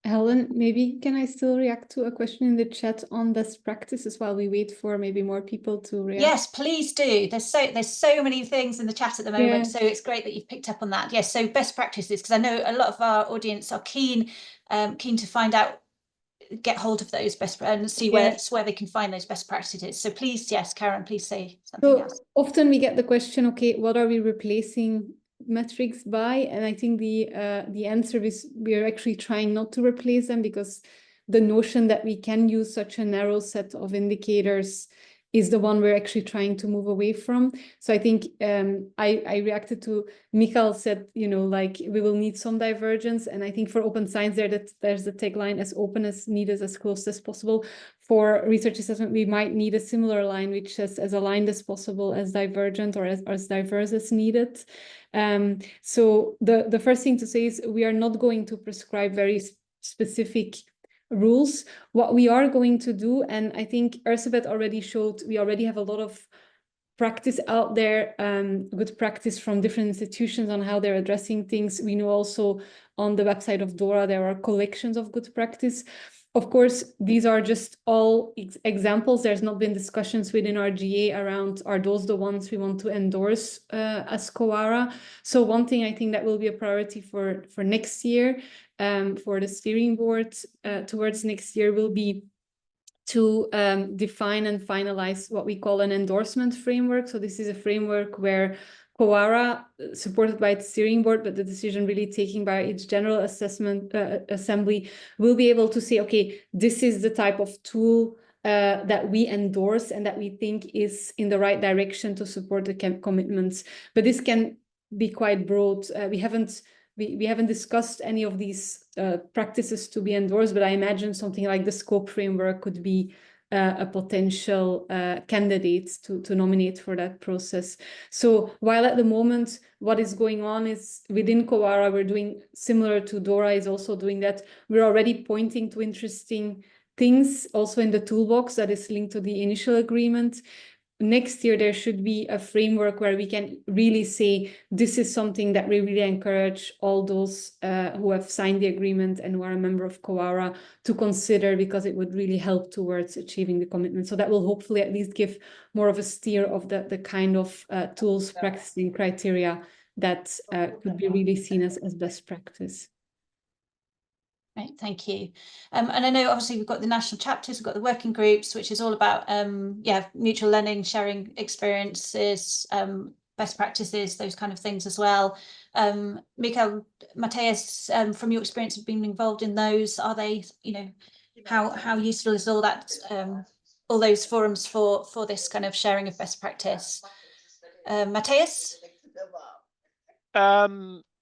Helen, maybe can I still react to a question in the chat on best practices while we wait for maybe more people to react? Yes, please do. There's so many things in the chat at the moment, so it's great that you've picked up on that. Yes, so best practices, because I know a lot of our audience are keen to find out, get hold of those best and see where they can find those best practices. So please, yes, Karen, please say something else. Often we get the question, okay, what are we replacing metrics by? And I think the answer is we are actually trying not to replace them, because the notion that we can use such a narrow set of indicators is the one we're actually trying to move away from. So I think I reacted to Michael said, you know, like we will need some divergence. And I think for open science there's the tagline, as open as needed, as close as possible. For research assessment, we might need a similar line, which says as aligned as possible, as divergent, or as diverse as needed. So the first thing to say is we are not going to prescribe very specific rules. What we are going to do, and I think Erzsébet already showed, we already have a lot of practice out there, good practice from different institutions on how they're addressing things. We know also on the website of DORA there are collections of good practice. Of course, these are just all examples. There's not been discussions within our GA around, are those the ones we want to endorse as CoARA? So one thing I think that will be a priority for next year, for the steering board towards next year, will be to define and finalize what we call an endorsement framework. So this is a framework where CoARA, supported by its steering board, but the decision really taken by its general assessment assembly, will be able to say, okay, this is the type of tool that we endorse and that we think is in the right direction to support the commitments. But this can be quite broad. We haven't discussed any of these practices to be endorsed, but I imagine something like the scope framework could be a potential candidate to nominate for that process. So while at the moment what is going on is within CoARA, we're doing similar to DORA is also doing that. We're already pointing to interesting things also in the toolbox that is linked to the initial agreement. Next year, there should be a framework where we can really say, this is something that we really encourage all those who have signed the agreement and who are a member of CoARA to consider, because it would really help towards achieving the commitment. So that will hopefully at least give more of a steer of the kind of tools, practicing criteria that could be really seen as best practice. Right, thank you. And I know obviously we've got the national chapters, we've got the working groups, which is all about mutual learning, sharing experiences, best practices, those kind of things as well. Michael, Matthias, from your experience of being involved in those, are they, you know, how useful is all that, all those forums for this kind of sharing of best practice? Matthias?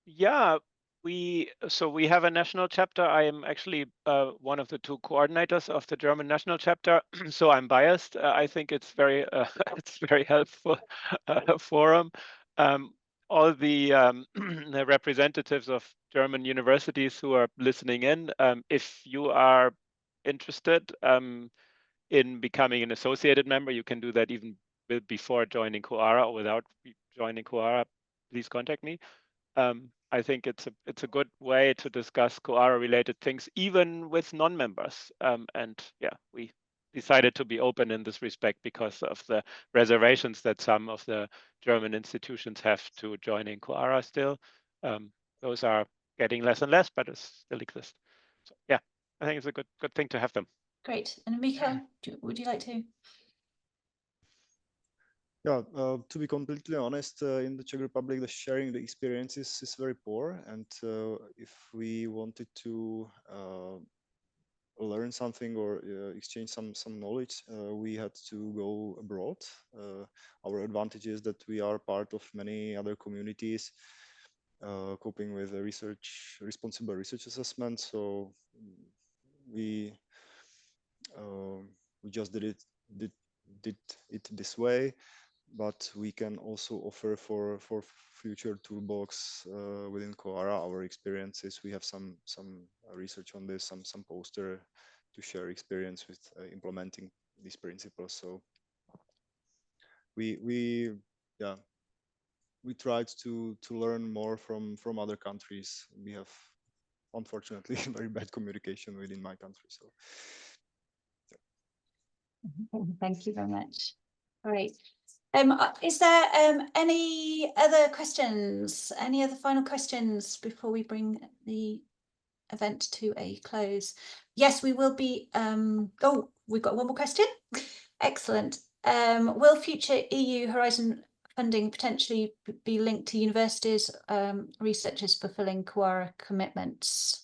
Yeah. We have a national chapter. I am actually one of the two coordinators of the German national chapter, so I'm biased. I think it's very helpful forum. All the the representatives of German universities who are listening in, if you are interested in becoming an associated member, you can do that even before joining CoARA or without joining CoARA. Please contact me. I think it's a good way to discuss CoARA related things, even with non-members. And yeah, we decided to be open in this respect because of the reservations that some of the German institutions have to joining CoARA still. Those are getting less and less, but it still exist. So yeah, I think it's a good thing to have them. Great. And Mika, would you like to? Yeah, to be completely honest, in the Czech Republic, the sharing the experiences is very poor. And if we wanted to learn something or exchange some knowledge, we had to go abroad. Our advantage is that we are part of many other communities coping with the responsible research assessment. So we just did it this way. But we can also offer for future toolbox within CoARA our experiences. We have some research on this, some poster to share experience with implementing these principles. So we tried to learn more from other countries. We have unfortunately very bad communication within my country. So Thank you very much. Great. Is there any other questions? Any other final questions before we bring the event to a close? Yes, we will be. Oh, we've got one more question. Excellent. Will future EU Horizon funding potentially be linked to universities, researchers fulfilling CoARA commitments?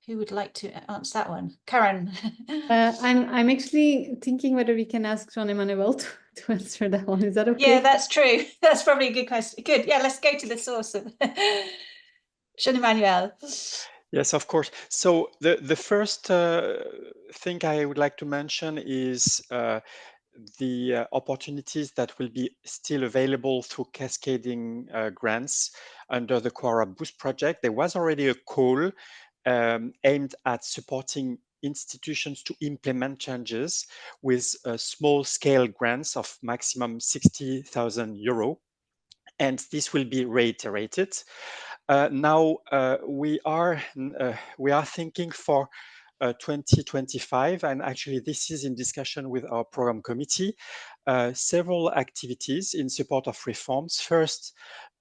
Who would like to answer that one? Karen. I'm actually thinking whether we can ask Jean-Emmanuel to answer that one. Is that okay? Yeah, that's true. That's probably a good question. Good. Yeah, let's go to the source of Jean-Emmanuel. Yes, of course. So the first thing I would like to mention is the opportunities that will be still available through cascading grants under the CoARA Boost project. There was already a call aimed at supporting institutions to implement changes with small scale grants of maximum 60,000 euro. And this will be reiterated. Now we are thinking for 2025, and actually this is in discussion with our program committee, several activities in support of reforms. First,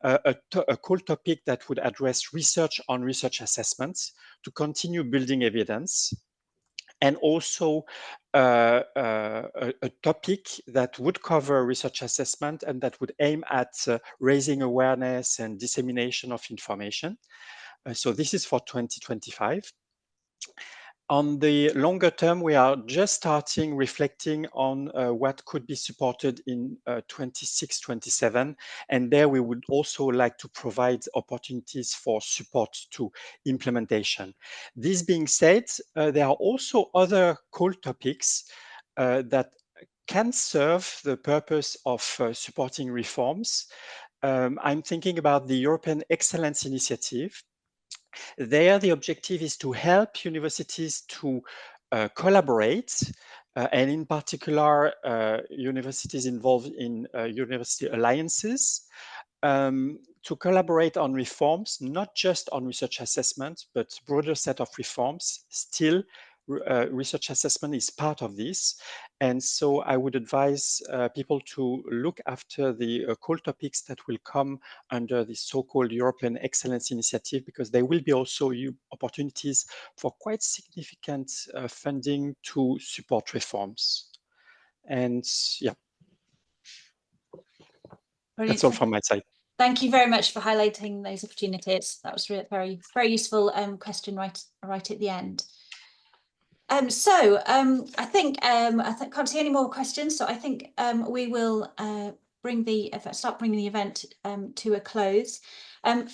a core topic that would address research on research assessments to continue building evidence, and also a topic that would cover research assessment and that would aim at raising awareness and dissemination of information. So this is for 2025. On the longer term, we are just starting reflecting on what could be supported in 26-27. And there we would also like to provide opportunities for support to implementation. This being said, there are also other core topics that can serve the purpose of supporting reforms. I'm thinking about the European Excellence Initiative. There, the objective is to help universities to collaborate, and in particular, universities involved in university alliances, to collaborate on reforms, not just on research assessment, but broader set of reforms. Still, research assessment is part of this. And so I would advise people to look after the core topics that will come under the so-called European Excellence Initiative, because there will be also opportunities for quite significant funding to support reforms. And yeah, Brilliant. That's all from my side. Thank you very much for highlighting those opportunities. That was very, very useful question right at the end. I think I can't see any more questions. So I think we will start bringing the event to a close.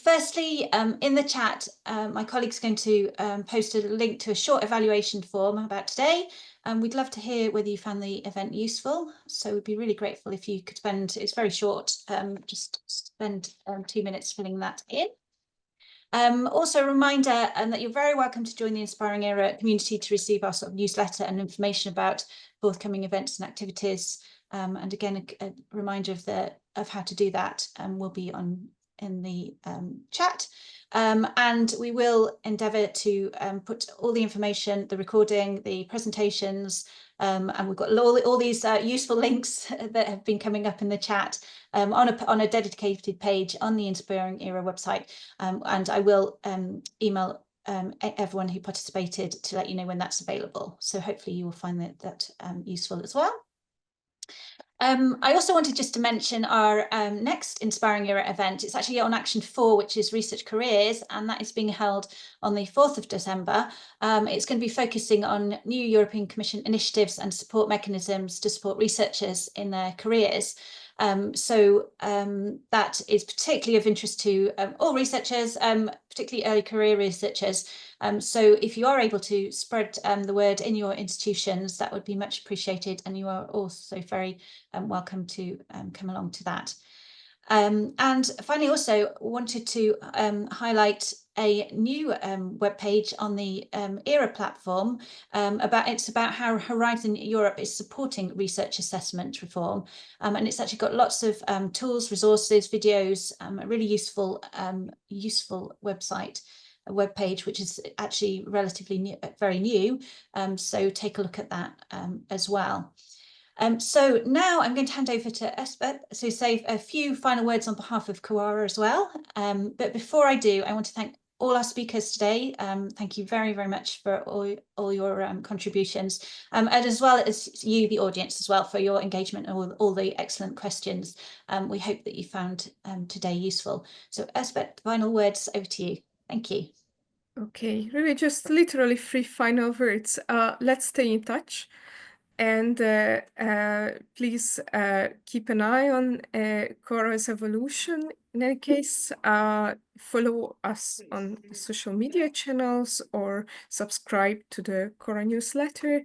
Firstly, in the chat, my colleague's going to post a link to a short evaluation form about today. We'd love to hear whether you found the event useful. So we'd be really grateful if you could it's very short, just spend 2 minutes filling that in. Also a reminder that you're very welcome to join the Inspiring Era community to receive our sort of newsletter and information about forthcoming events and activities. And again, a reminder of how to do that will be on chat. And we will endeavour to put all the information, the recording, the presentations, and we've got all these useful links that have been coming up in the chat on a dedicated page on the Inspiring Era website. And I will email everyone who participated to let you know when that's available. So hopefully you will find that useful as well. I also wanted just to mention our next Inspiring Era event. It's actually on Action 4, which is Research Careers, and that is being held on the 4th of December. It's going to be focusing on new European Commission initiatives and support mechanisms to support researchers in their careers. That is particularly of interest to all researchers, particularly early career researchers. So if you are able to spread the word in your institutions, that would be much appreciated, and you are also very welcome to come along to that. And finally, also wanted to highlight a new webpage on the ERA platform. It's about how Horizon Europe is supporting research assessment reform, and it's actually got lots of tools, resources, videos, a really useful website. A web page which is actually relatively new, very new, so take a look at that as well. So now I'm going to hand over to Esbeth to say a few final words on behalf of CoARA as well. But before I do, I want to thank all our speakers today. Thank you very, very much for all your contributions, and as well as you, the audience, as well, for your engagement and all the excellent questions. We hope that you found today useful. So Esbeth, final words over to you. Thank you. Okay, really just literally 3 final words. Let's stay in touch, and please keep an eye on CoARA's evolution. In any case, follow us on social media channels or subscribe to the CoARA newsletter.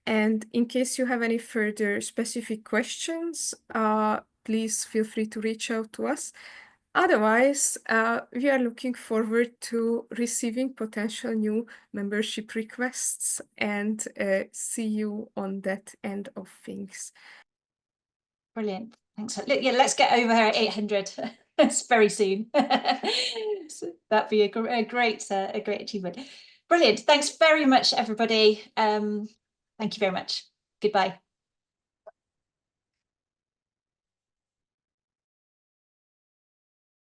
And in case you have any further specific questions, please feel free to reach out to us. Otherwise, we are looking forward to receiving potential new membership requests and see you on that end of things. Brilliant. Thanks. Yeah, let's get over here at 800. It's very soon. So that'd be a great achievement. Brilliant. Thanks very much, everybody. Thank you very much. Goodbye.